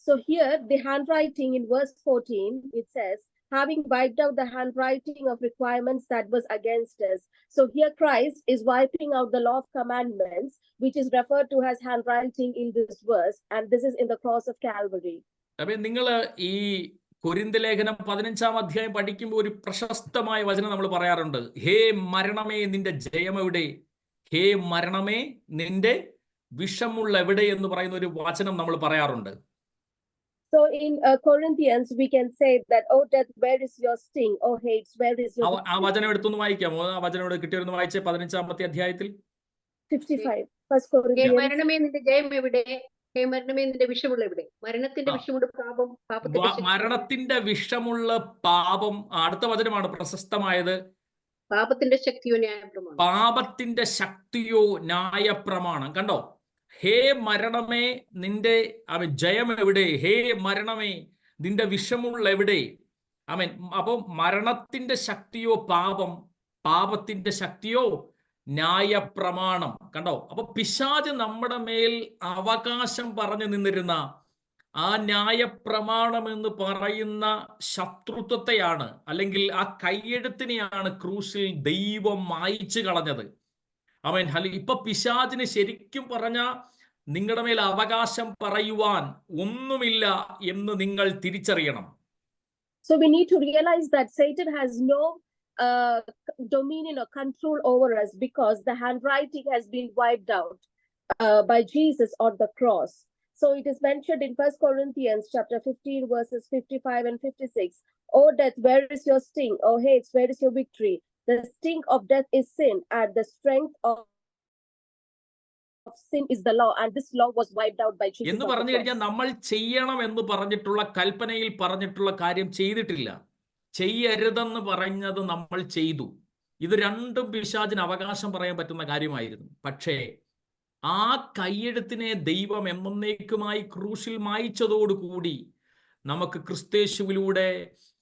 So here, the handwriting in verse 14, it says, having wiped out the handwriting of requirements that was against us. So here Christ is wiping out the law of commandments, which is referred to as handwriting in this verse, and this is in the cross of Calvary. അപ്പൊ നിങ്ങൾ ഈ Corinth ലേഖനം 15-ാം അധ്യായം പഠിക്കുമ്പോൾ ഒരു പ്രശസ്തമായ വചനം നമ്മൾ പറയാറുണ്ട്: ഹേ മരണമേ നിന്റെ ജയം എവിടെ, ഹേ മരണമേ നിന്റെ വിഷമുള്ള എവിടെ എന്ന് പറയുന്ന ഒരു വചനം നമ്മൾ പറയാറുണ്ട്. So in Corinthians, we can say that, oh death, where is your sting? Oh Hades, where is your ആ വചനം എടുത്തൊന്ന് വായിക്കാമോ? ആ വചനം ഇവിടെ കിട്ടിയൊന്ന് വായിച്ചേ. 15-ാമത്തെ അധ്യായത്തിൽ 55. First ഹേ Corinthians. മരണമേ നിന്റെ ജയം എവിടെ, ഹേ മരണമേ നിന്റെ വിഷമുള്ള എവിടെ. മരണത്തിന്റെ വിഷമുള്ള പാപത്തിന്റെ ശക്തി. മരണത്തിന്റെ വിഷമുള്ള പാപം. അടുത്ത വചനമാണ് പ്രശസ്തമായത്: പാപത്തിന്റെ ശക്തിയോ ന്യായപ്രമാണം. പാപത്തിന്റെ ശക്തിയോ ന്യായപ്രമാണം. കണ്ടോ? ഹേ മരണമേ നിന്റെ ജയം എവിടെ, ഹേ മരണമേ നിന്റെ വിഷമുള്ള എവിടെ. ആമേൻ. അപ്പൊ മരണത്തിന്റെ ശക്തിയോ പാപം, പാപത്തിന്റെ ശക്തിയോ ന്യായപ്രമാണം. കണ്ടോ? അപ്പൊ പിശാച് നമ്മുടെ മേൽ അവകാശം പറഞ്ഞു നിന്നിരുന്ന ആ ന്യായപ്രമാണം എന്ന് പറയുന്ന ശത്രുത്വത്തെയാണ്, അല്ലെങ്കിൽ ആ കൈയെഴുത്തിനെയാണ് ക്രൂശിൽ ദൈവം മായ്ച്ചു കളഞ്ഞത്. ആമേൻ. ഇപ്പൊ പിശാചിന് ശരിക്കും പറഞ്ഞ നിങ്ങളുടെ മേൽ അവകാശം പറയുവാൻ ഒന്നുമില്ല എന്ന് നിങ്ങൾ തിരിച്ചറിയണം. So we need to realize that Satan has no dominion or control over us, because the handwriting has been wiped out by Jesus on the cross. So it is mentioned in 1 Corinthians chapter 15 verses 55 and 56. Oh death, where is your sting? Oh Hades, where is your victory? The sting of death is sin, and the strength of sin is the law, and this law was wiped out by Jesus. എന്ന് പറഞ്ഞു കഴിഞ്ഞാൽ നമ്മൾ ചെയ്യണം എന്ന് പറഞ്ഞിട്ടുള്ള കൽപ്പനയിൽ പറഞ്ഞിട്ടുള്ള കാര്യം ചെയ്തിട്ടില്ല. ചെയ്യരുതെന്ന് പറഞ്ഞത് നമ്മൾ ചെയ്തു. ഇത് രണ്ടും പിശാചിന് അവകാശം പറയാൻ പറ്റുന്ന കാര്യമായിരുന്നു. പക്ഷേ ആ കൈയെഴുത്തിനെ ദൈവം എന്നേക്കുമായി ക്രൂശിൽ മായ്ച്ചതോടുകൂടി നമുക്ക് ക്രിസ്തേശുവിലൂടെ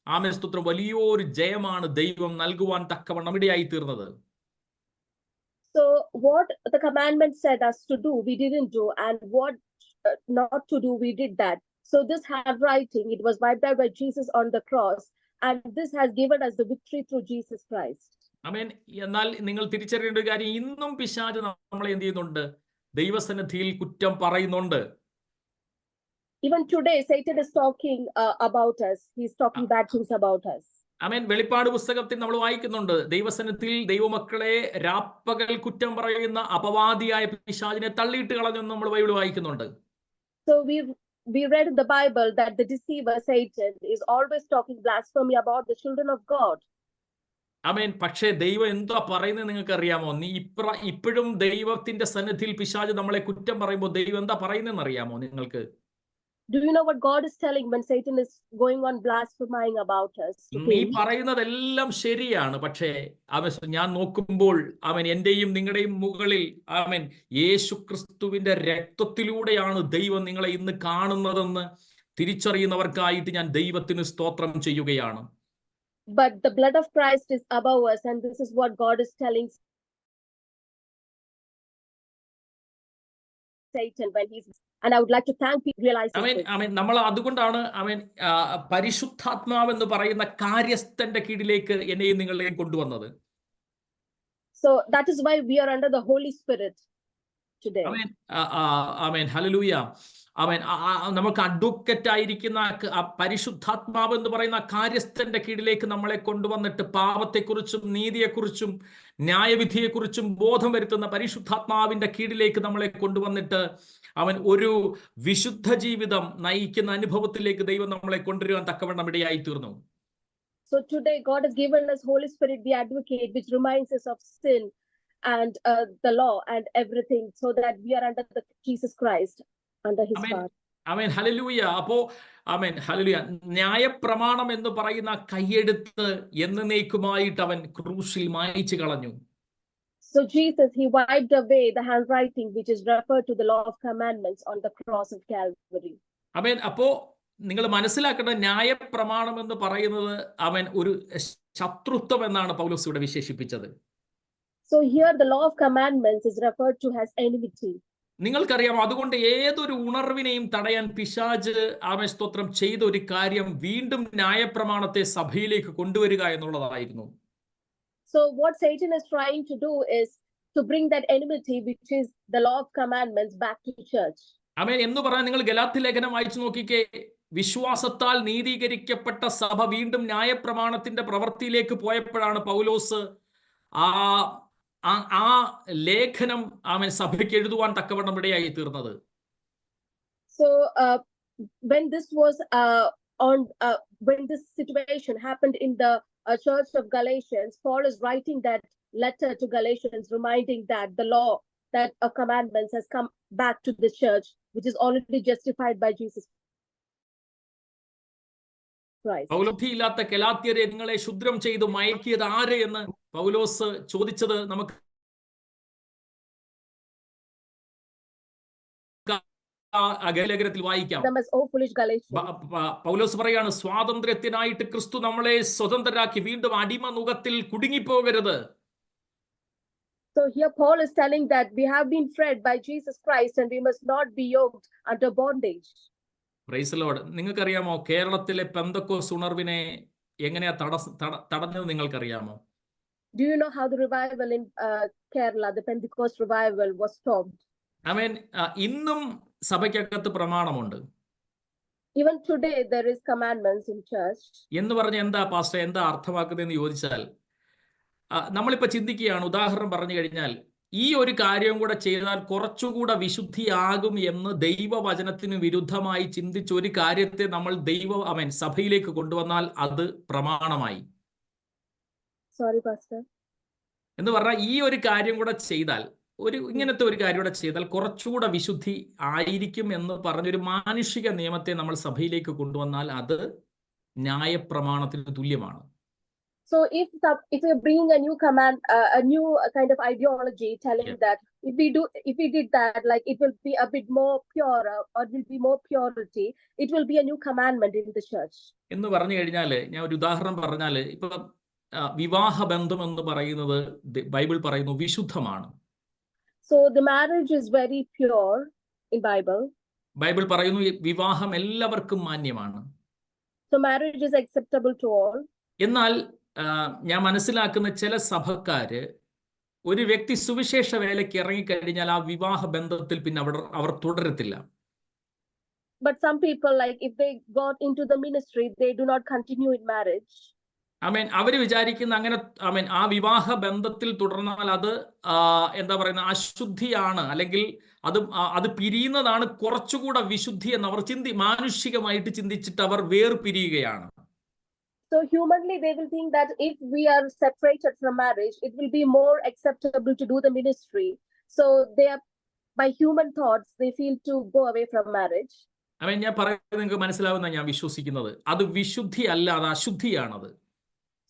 ആമേൻ സ്തോത്രം വലിയൊരു ജയമാണ് ദൈവം നൽകുവാൻ തക്കവണ്ണം ഇടയായി തീർന്നത്. So what the commandment said us to do, we didn't do, and what not to do, we did that. So this handwriting, it was wiped out by Jesus on the cross, and this has given us the victory through Jesus Christ. ആമേൻ. എന്നാൽ നിങ്ങൾ തിരിച്ചറിയേണ്ട ഒരു കാര്യം, ഇന്നും പിശാച് നമ്മളെ എന്ത് ചെയ്യുന്നുണ്ട്? ദൈവസന്നിധിയിൽ കുറ്റം പറയുന്നുണ്ട്. Even today, Satan is talking about us. He's talking bad things about us. ആമേൻ. വെളിപ്പാട് പുസ്തകത്തിൽ നമ്മൾ വായിക്കുന്നുണ്ട്, ദൈവസന്നിധിയിൽ ദൈവമക്കളെ രാപ്പകൽ കുറ്റം പറയുന്ന അപവാദിയായ പിശാചിനെ തള്ളിയിട്ട് കളഞ്ഞെന്ന് നമ്മൾ ബൈബിൾ വായിക്കുന്നുണ്ട്. So we read in the Bible that the deceiver Satan is always talking blasphemy about the children of God. ആമേൻ. പക്ഷേ ദൈവം എന്താ പറയുന്നത് നിങ്ങൾക്ക് അറിയാമോ? ഇപ്പോഴും ദൈവത്തിന്റെ സന്നിധിയിൽ പിശാച് നമ്മളെ കുറ്റം പറയുമ്പോൾ ദൈവം എന്താ പറയുന്നതെന്ന് അറിയാമോ നിങ്ങൾക്ക്? Do you know what God is telling when Satan is going on blaspheming about us? നീ പറയുന്നതെല്ലാം ശരിയാണ്, പക്ഷേ ഞാൻ നോക്കുമ്പോൾ അവൻ എന്റെയും നിങ്ങളുടെയും മുകളിൽ അവൻ യേശു ക്രിസ്തുവിന്റെ രക്തത്തിലൂടെയാണ് ദൈവം നിങ്ങളെ ഇന്ന് കാണുന്നതെന്ന് തിരിച്ചറിയുന്നവർക്കായിട്ട് ഞാൻ ദൈവത്തിന് സ്തോത്രം ചെയ്യുകയാണ്. But the blood of Christ is above us, and this is what God is telling Satan when he's, and I would like to thank you realizing this. നമ്മൾ അതുകൊണ്ടാണ് പരിശുദ്ധാത്മാവ് എന്ന് പറയുന്ന കാര്യസ്ഥന്റെ കീഴിലേക്ക് എന്നെയും നിങ്ങളെയും കൊണ്ടുവന്നത്. So that is why we are under the Holy Spirit today. Amen, hallelujah. Amen. നമുക്ക് advocate ആയിരിക്കുന്ന പരിശുദ്ധാത്മാവ് എന്ന് പറയുന്ന കാര്യസ്ഥന്റെ കീഴിലേക്ക് നമ്മളെ കൊണ്ടുവന്നിട്ട് പാപത്തെക്കുറിച്ചും നീതിയെക്കുറിച്ചും ന്യായവിധിയെക്കുറിച്ചും ബോധം വരുത്തുന്ന പരിശുദ്ധാത്മാവിന്റെ കീഴിലേക്ക് നമ്മളെ കൊണ്ടുവന്നിട്ട് അവൻ ഒരു വിശുദ്ധ ജീവിതം നയിക്കുന്ന അനുഭവത്തിലേക്ക് ദൈവം നമ്മളെ കൊണ്ടുവരുവാൻ തക്കവണ്ണം ഇടയായി തീർന്നു. So today God has given us Holy Spirit, the advocate, which reminds us of sin and the law and everything, so that we are under the Jesus Christ, under his power. Amen, hallelujah. അപ്പോ ആമേൻ, hallelujah. ന്യായപ്രമാണം എന്ന് പറയുന്ന കയ്യെടുത്ത് എന്നേക്കുമായിട്ട് അവൻ ക്രൂശിൽ മായിച്ചു കളഞ്ഞു. So Jesus, he wiped away the handwriting which is referred to the law of commandments on the cross of Calvary. ആമേൻ. അപ്പോ നിങ്ങൾ മനസ്സിലാക്കേണ്ട ന്യായപ്രമാണം എന്ന് പറയുന്നത് അവൻ ഒരു ശത്രുത്വം എന്നാണ് പൗലോസ് ഇവിടെ വിശേഷിപ്പിച്ചത്. So here the law of commandments is referred to as enmity. നിങ്ങൾക്കറിയാം, അതുകൊണ്ട് ഏതൊരു ഉണർവിനെയും തടയാൻ പിശാച് ആമേൻ സ്തോത്രം ചെയ്ത ഒരു കാര്യം വീണ്ടും ന്യായപ്രമാണത്തെ സഭയിലേക്ക് കൊണ്ടുവരിക എന്നുള്ളതായിരുന്നു. So what Satan is trying to do is to bring that enmity, which is the law of commandments, back to church. ആമേൻ. എന്ന് പറഞ്ഞാൽ നിങ്ങൾ ഗലാത്യ ലേഖനം വായിച്ചു നോക്കിക്കേ. വിശ്വാസത്താൽ നീതീകരിക്കപ്പെട്ട സഭ വീണ്ടും ന്യായപ്രമാണത്തിന്റെ പ്രവൃത്തിയിലേക്ക് പോയപ്പോഴാണ് പൗലോസ് ആ ലേഖനം ആമേൻ സഭയ്ക്ക് എഴുതുവാൻ തക്കവണ്ണം ഇടയായി തീർന്നത്. So when this was when this situation happened in the church of Galatians, Paul is writing that letter to Galatians, reminding that the law that of commandments has come back to the church, which is already justified by Jesus Christ. പൗലോസില്ലാത്ത ഗലാത്യരെ നിങ്ങളെ ശുദ്രം ചെയ്തു മയക്കിയത് ആര് എന്ന് പൗലോസ് ചോദിച്ചത് നമുക്ക് ലേഖനത്തിൽ വായിക്കാം. പൗലോസ് പറയാണ്, സ്വാതന്ത്ര്യത്തിനായിട്ട് ക്രിസ്തു നമ്മളെ സ്വതന്ത്രരാക്കി, വീണ്ടും അടിമ നുകത്തിൽ കുടുങ്ങിപ്പോകരുത്. So here Paul is telling that we have been freed by Jesus Christ and we must not be yoked under bondage. Praise the Lord. നിങ്ങൾക്കറിയാമോ കേരളത്തിലെ പെന്തക്കോസ് ഉണർവിനെ എങ്ങനെയാ തടഞ്ഞത് നിങ്ങൾക്കറിയാമോ? Do you know how the revival in Kerala, the Pentecost revival, was stopped? ആമേൻ. ഇന്നും സഭയ്ക്കകത്ത് പ്രമാണമുണ്ട്. Even today there is commandments in church. എന്ന് പറഞ്ഞ എന്താ പാസ്റ്റർ, എന്താ അർത്ഥമാക്കുന്നതെന്ന് ചോദിച്ചാൽ നമ്മളിപ്പോൾ ചിന്തിക്കുകയാണ്. ഉദാഹരണം പറഞ്ഞു കഴിഞ്ഞാൽ ഈ ഒരു കാര്യം കൂടെ ചെയ്താൽ കുറച്ചുകൂടെ വിശുദ്ധിയാകും എന്ന് ദൈവവചനത്തിന് വിരുദ്ധമായി ചിന്തിച്ച ഒരു കാര്യത്തെ നമ്മൾ സഭയിലേക്ക് കൊണ്ടുവന്നാൽ അത് പ്രമാണമായി. Sorry, Pastor. എന്ന് പറഞ്ഞാൽ ഈ ഒരു കാര്യം കൂടെ ചെയ്താൽ, ഇങ്ങനത്തെ ഒരു കാര്യം കൂടെ ചെയ്താൽ കുറച്ചുകൂടെ വിശുദ്ധി ആയിരിക്കും എന്ന് പറഞ്ഞൊരു മാനുഷിക നിയമത്തെ നമ്മൾ സഭയിലേക്ക് കൊണ്ടുവന്നാൽ അത് ന്യായപ്രമാണത്തിന് തുല്യമാണ്. So if we're bringing a new command, a new kind of ideology telling that if we did that, like it will be a bit more purer or will be more purity, it will be a new commandment in the church. എന്ന് പറഞ്ഞു കഴിഞ്ഞാൽ, ഞാൻ ഒരു ഉദാഹരണം പറഞ്ഞാൽ, ഇപ്പൊ വിവാഹ ബന്ധം എന്ന് പറയുന്നത് ബൈബിൾ പറയുന്നു വിശുദ്ധമാണ്. So the marriage is very pure in Bible. Bible പറയുന്നു വിവാഹം എല്ലാവർക്കും മാന്യമാണ്. So marriage is acceptable to all. എന്നാൽ ഞാൻ മനസ്സിലാക്കുന്ന ചില സഭക്കാര് ഒരു വ്യക്തി സുവിശേഷ വേലയ്ക്ക് ഇറങ്ങിക്കഴിഞ്ഞാൽ ആ വിവാഹ ബന്ധത്തിൽ പിന്നെ അവർ തുടരത്തില്ല. But some people, like if they got into the ministry, they do not continue in marriage. ആമേൻ. അവര് വിചാരിക്കുന്ന അങ്ങനെ ആമേൻ ആ വിവാഹ ബന്ധത്തിൽ തുടർന്നാൽ അത് എന്താ പറയുന്ന അശുദ്ധിയാണ്, അല്ലെങ്കിൽ അത് പിരിയുന്നതാണ് കുറച്ചുകൂടെ വിശുദ്ധി എന്ന് അവർ മാനുഷികമായിട്ട് ചിന്തിച്ചിട്ട് അവർ വേർപിരിയുകയാണ്. So humanly they will think that if we are separated from marriage, it will be more acceptable to do the ministry. So they are, by human thoughts, they feel to go away from marriage. ആമേൻ. ഞാൻ പറയുന്നത് നിങ്ങൾക്ക് മനസ്സിലാവുന്ന ഞാൻ വിശ്വസിക്കുന്നത് അത് വിശുദ്ധി അല്ല, അത് അശുദ്ധിയാണത്.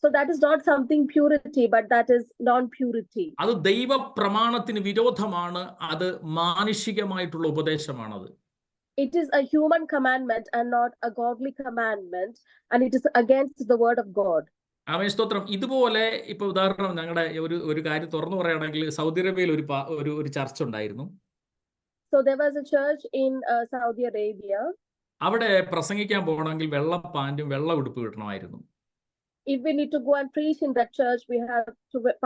So that is not something purity, but that is non-purity. അത് ദൈവ പ്രമാണത്തിന് വിരോധമാണ്, അത് മാനുഷികമായിട്ടുള്ള ഉപദേശമാണത്. It is a human commandment and not a godly commandment, and it is against the word of God. ആമേൻ സ്തോത്രം. ഇതുപോലെ ഇപ്പൊ ഉദാഹരണം ഞങ്ങളുടെ ഒരു കാര്യം തുറന്നു പറയുകയാണെങ്കിൽ സൗദി അറേബ്യയിൽ ഒരു ചർച്ച ഉണ്ടായിരുന്നു. So there was a church in Saudi Arabia. അവിടെ പ്രസംഗിക്കാൻ പോകണമെങ്കിൽ വെള്ള പാന്റും വെള്ള ഉടുപ്പ് കിട്ടണമായിരുന്നു. If we need to go and preach in that church,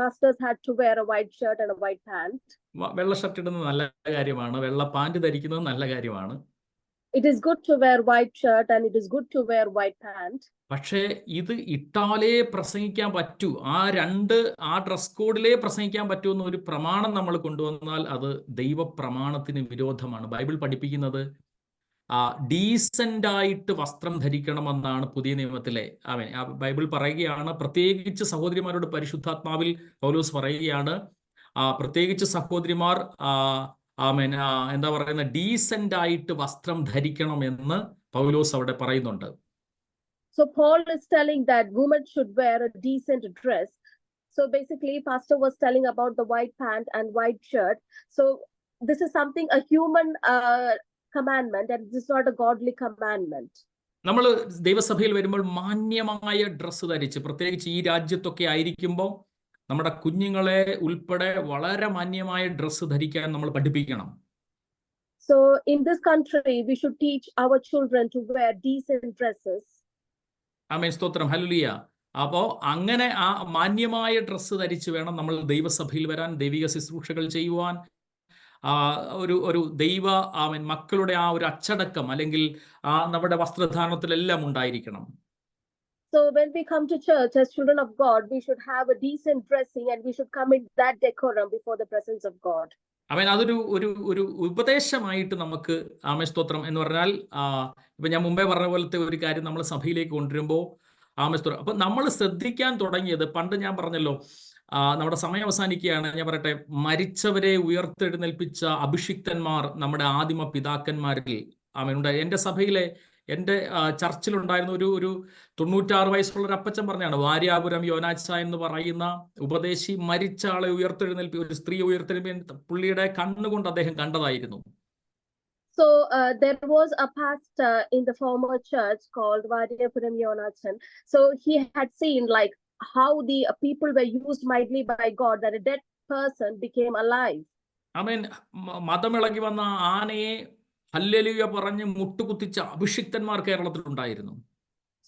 pastors had to wear a white shirt and a white pant. വെള്ള ഷർട്ട് ഇടുന്നത് നല്ല കാര്യമാണ്, വെള്ള പാന്റ് ധരിക്കുന്നത് നല്ല കാര്യമാണ്. It is good to wear white shirt and it is good to wear white pant. പക്ഷേ ഇത് ഇട്ടാലേ പ്രസംഗിക്കാൻ പറ്റൂ, ആ ഡ്രസ് കോഡിലേ പ്രസംഗിക്കാൻ പറ്റൂ എന്നൊരു പ്രമാണം നമ്മൾ കൊണ്ടുവന്നാൽ അത് ദൈവപ്രമാണത്തിന് വിരോധമാണ്. ബൈബിൾ പഠിപ്പിക്കുന്നത് ഡീസന്റ് ആയിട്ട് വസ്ത്രം ധരിക്കണമെന്നാണ് പുതിയ നിയമത്തിലെ. ബൈബിൾ പറയുകയാണ്, പ്രത്യേകിച്ച് സഹോദരിമാരോട് പരിശുദ്ധാത്മാവിൽ പൗലോസ് പറയുകയാണ്, പ്രത്യേകിച്ച് സഹോദരിമാർ എന്താ പറയുന്ന ഡീസന്റ് ആയിട്ട് വസ്ത്രം ധരിക്കണം എന്ന് പൗലോസ് അവിടെ പറയുന്നുണ്ട്. So Paul is telling that women should wear a decent dress. So basically, pastor was telling about the white pant and white shirt. So this is something a human commandment, and this is not a godly commandment. നമ്മൾ ദൈവസഭയിൽ വരുമ്പോൾ മാന്യമായ dress ധരിച്ച്, പ്രത്യേകിച്ച് ഈ രാജ്യത്തൊക്കെ ആയിരിക്കുമ്പോൾ നമ്മുടെ കുഞ്ഞുങ്ങളെ ഉൾപ്പെടെ വളരെ മാന്യമായ ഡ്രസ്സ് ധരിക്കാൻ നമ്മൾ പഠിപ്പിക്കണം. So in this country, we should teach our children to wear decent dresses. ആമേൻ സ്തോത്രം, ഹല്ലേലൂയ. അപ്പോൾ അങ്ങനെ ആ മാന്യമായ ഡ്രസ്സ് ധരിച്ച് വേണം നമ്മൾ ദൈവസഭയിൽ വരാൻ, ദൈവിക ശുശ്രൂഷകൾ ചെയ്യുവാൻ. ഒരു ദൈവ മക്കളുടെ ആ ഒരു അച്ചടക്കം അല്ലെങ്കിൽ നമ്മുടെ വസ്ത്രധാരണത്തിലെല്ലാം ഉണ്ടായിരിക്കണം. So when we come to church as children of God, we should have a decent dressing and we should come in that decorum before the presence of God. അതൊരു ഉപദേശമായിട്ട് നമുക്ക് ആമേൻ സ്തോത്രം എന്ന് പറഞ്ഞാൽ, ഇപ്പൊ ഞാൻ മുമ്പേ പറഞ്ഞ പോലത്തെ ഒരു കാര്യം നമ്മൾ സഭയിലേക്ക് കൊണ്ടുവരുമ്പോൾ ആമേൻ സ്തോത്രം. അപ്പൊ നമ്മൾ ശ്രദ്ധിക്കാൻ തുടങ്ങിയത്, പണ്ട് ഞാൻ പറഞ്ഞല്ലോ, നമ്മുടെ സമയം അവസാനിക്കുകയാണ്, ഞാൻ പറയട്ടെ, മരിച്ചവരെ ഉയർത്തെഴുന്നേൽപ്പിച്ച അഭിഷിക്തന്മാർ നമ്മുടെ ആദിമ പിതാക്കന്മാരിൽ ആമേനുണ്ടായി. എൻ്റെ സഭയിലെ എൻ്റെ ചർച്ചിലുണ്ടായിരുന്ന ഒരു 96 വയസ്സുള്ള ഒരു അപ്പച്ചൻ പറഞ്ഞാണ്, വാര്യാപുരം യോനാച്ച എന്ന് പറയുന്ന ഉപദേശി മരിച്ച ആളെ ഒരു സ്ത്രീയെ ഉയർത്തെഴുന്നേൽപ്പി പുള്ളിയുടെ കണ്ണുകൊണ്ട് അദ്ദേഹം കണ്ടതായിരുന്നു. So there was a pastor in the former church called Varyapuram Yonachan. So he had seen like how the people were used mightily by God, that a dead person became alive. ആമേൻ. മതമിളകി വന്ന ആനയെ hallelujah പറഞ്ഞ് മുട്ടുകുത്തിച്ച അഭിഷിക്തന്മാർ കേരളത്തിലുണ്ടായിരുന്നു.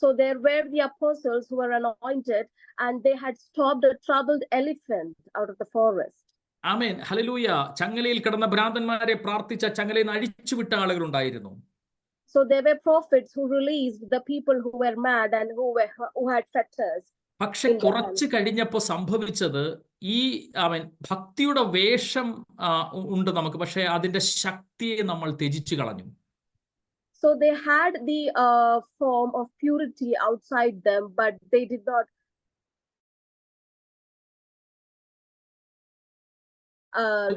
So there were the apostles who were anointed and they had stopped a troubled elephant out of the forest. Amen, hallelujah. ചങ്ങലയിൽ കിടന്ന ഭ്രാന്തന്മാരെ പ്രാർത്ഥിച്ച ചങ്ങലയിൽ നിന്ന് അഴിച്ചുവിട്ട ആളുകളുണ്ടായിരുന്നു. So there were prophets who released the people who were mad and who had fetters. പക്ഷെ കുറച്ച് കഴിഞ്ഞപ്പോൾ സംഭവിച്ചത്, ഈ ഭക്തിയുടെ വേഷം ഉണ്ട് നമുക്ക്, പക്ഷെ അതിന്റെ ശക്തിയെ നമ്മൾ ത്യജിച്ചു കളഞ്ഞു. So they had the form of purity outside them, but they did not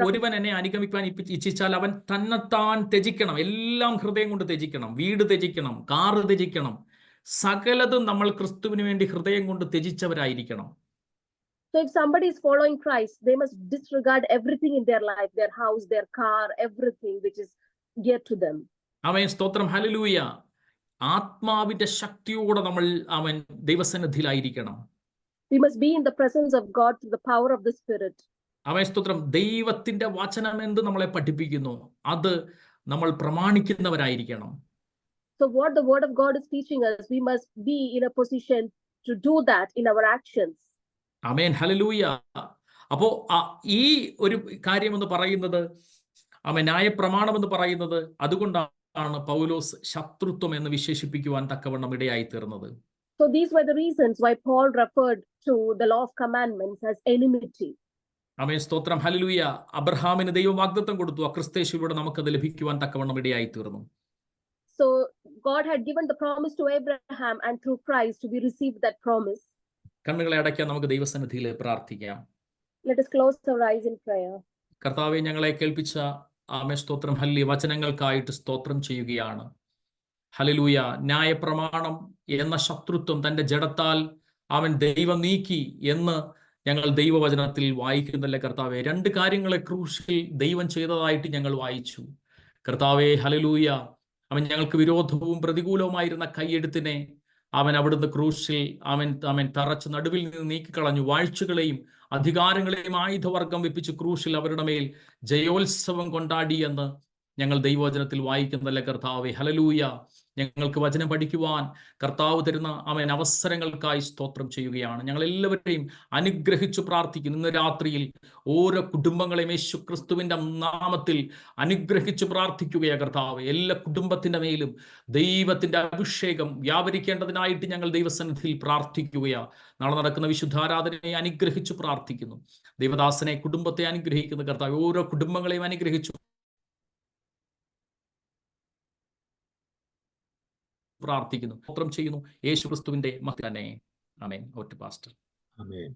ഒരുവൻ എന്നെ അനുഗമിക്കാൻ ഇച്ഛിച്ചാൽ അവൻ തന്നെത്താൻ ത്യജിക്കണം, എല്ലാം ഹൃദയം കൊണ്ട് ത്യജിക്കണം, വീട് ത്യജിക്കണം, കാറ് ത്യജിക്കണം, സകലതും നമ്മൾ ക്രിസ്തുവിന് വേണ്ടി ഹൃദയം കൊണ്ട് ത്യജിച്ചവരായിരിക്കണം. So if somebody is following Christ, they must disregard everything in their life, their house, their car, everything which is dear to them. ആമേൻ സ്തോത്രം, ഹല്ലേലൂയ. ആത്മാവിന്റെ ശക്തിയോടെ നമ്മൾ ദൈവസന്നിധിയിലായിരിക്കണം. We must be in the presence of God through the power of the Spirit. ആമേൻ സ്തോത്രം. ദൈവത്തിന്റെ വചനം എന്ത് നമ്മളെ പഠിപ്പിക്കുന്നു അത് നമ്മൾ പ്രമാണിക്കുന്നവരായിരിക്കണം. So what the word of God is teaching us, we must be in a position to do that in our actions. Amen, hallelujah. അപ്പോ ഈ ഒരു കാര്യം എന്ന് പറയുന്നത്, ന്യായപ്രമാണം എന്ന് പറയുന്നത്, അതുകൊണ്ടാണ് പൗലോസ് ശത്രുത്വം എന്ന് വിശേഷിപ്പിക്കുവാൻ തക്കവണ്ണം ഇടയായി തീർന്നത്. So these were the reasons why Paul referred to the law of commandments as enmity. ആമേൻ സ്തോത്രം, ഹല്ലേലൂയ. അബ്രഹാമിന് ദൈവം വാഗ്ദത്തം കൊടുത്തു, ക്രിസ്തുയേശുവിലൂടെ നമുക്കത് ലഭിക്കുവാൻ തക്കവണ്ണം ഇടയായി തീർന്നു. So God had given the promise to Abraham, and through Christ we received that promise. കണ്ണുകളെ അടയ്ക്കാൻ നമുക്ക് ദൈവസന്നിധിയിൽ പ്രാർത്ഥിക്കാം. Let us close our eyes in prayer. കർത്താവെ, ഞങ്ങളെ കേൾപ്പിച്ച ആമേൻ സ്തോത്രം, ഹല്ലേലൂയ, വചനങ്ങൾക്കായിട്ട് സ്തോത്രം ചെയ്യുകയാണ്. ഹല്ലേലൂയ. ന്യായപ്രമാണം എന്ന ശത്രുത്വം തന്റെ ജഡത്താൽ അവൻ ദൈവം നീക്കി എന്ന് ഞങ്ങൾ ദൈവവചനത്തിൽ വായിക്കുന്നല്ലേ കർത്താവെ. 2 കാര്യങ്ങളെ ക്രൂശിൽ ദൈവം ചെയ്തതായിട്ട് ഞങ്ങൾ വായിച്ചു കർത്താവെ. ഹല്ലേലൂയ. അവൻ ഞങ്ങൾക്ക് വിരോധവും പ്രതികൂലവുമായിരുന്ന കൈയെഴുത്തിനെ അവൻ അവിടുന്ന് ക്രൂശിൽ അവൻ തറച്ച് നടുവിൽ നിന്ന് നീക്കിക്കളഞ്ഞു. വാഴ്ചകളെയും അധികാരങ്ങളെയും ആയുധവർഗം വെപ്പിച്ച് ക്രൂശിൽ അവരുടെ മേൽ ജയോത്സവം കൊണ്ടാടി എന്ന് ഞങ്ങൾ ദൈവവചനത്തിൽ വായിക്കുന്നതല്ലേ കർത്താവേ. ഹല്ലേലൂയ. ഞങ്ങൾക്ക് വചനം പഠിക്കുവാൻ കർത്താവ് തരുന്ന അവസരങ്ങൾക്കായി സ്തോത്രം ചെയ്യുകയാണ്. ഞങ്ങൾ എല്ലാവരെയും അനുഗ്രഹിച്ചു പ്രാർത്ഥിക്കുന്നു. ഇന്ന് രാത്രിയിൽ ഓരോ കുടുംബങ്ങളെയും യേശു ക്രിസ്തുവിന്റെ നാമത്തിൽ അനുഗ്രഹിച്ചു പ്രാർത്ഥിക്കുകയാണ് കർത്താവ്. എല്ലാ കുടുംബത്തിന്റെ മേലും ദൈവത്തിന്റെ അഭിഷേകം വ്യാപരിക്കേണ്ടതിനായിട്ട് ഞങ്ങൾ ദൈവസന്നിധിയിൽ പ്രാർത്ഥിക്കുകയാണ്. നാളെ നടക്കുന്ന വിശുദ്ധാരാധനയെ അനുഗ്രഹിച്ചു പ്രാർത്ഥിക്കുന്നു. ദൈവദാസനെ, കുടുംബത്തെ അനുഗ്രഹിക്കുന്ന കർത്താവ് ഓരോ കുടുംബങ്ങളെയും അനുഗ്രഹിച്ചു പ്രാർത്ഥിക്കുന്നു, സ്തോത്രം ചെയ്യുന്നു. യേശു ക്രിസ്തുവിന്റെ മഹത്വം തന്നെ. ആമേൻ. ഓട്ട് പാസ്റ്റർ. ആമേൻ.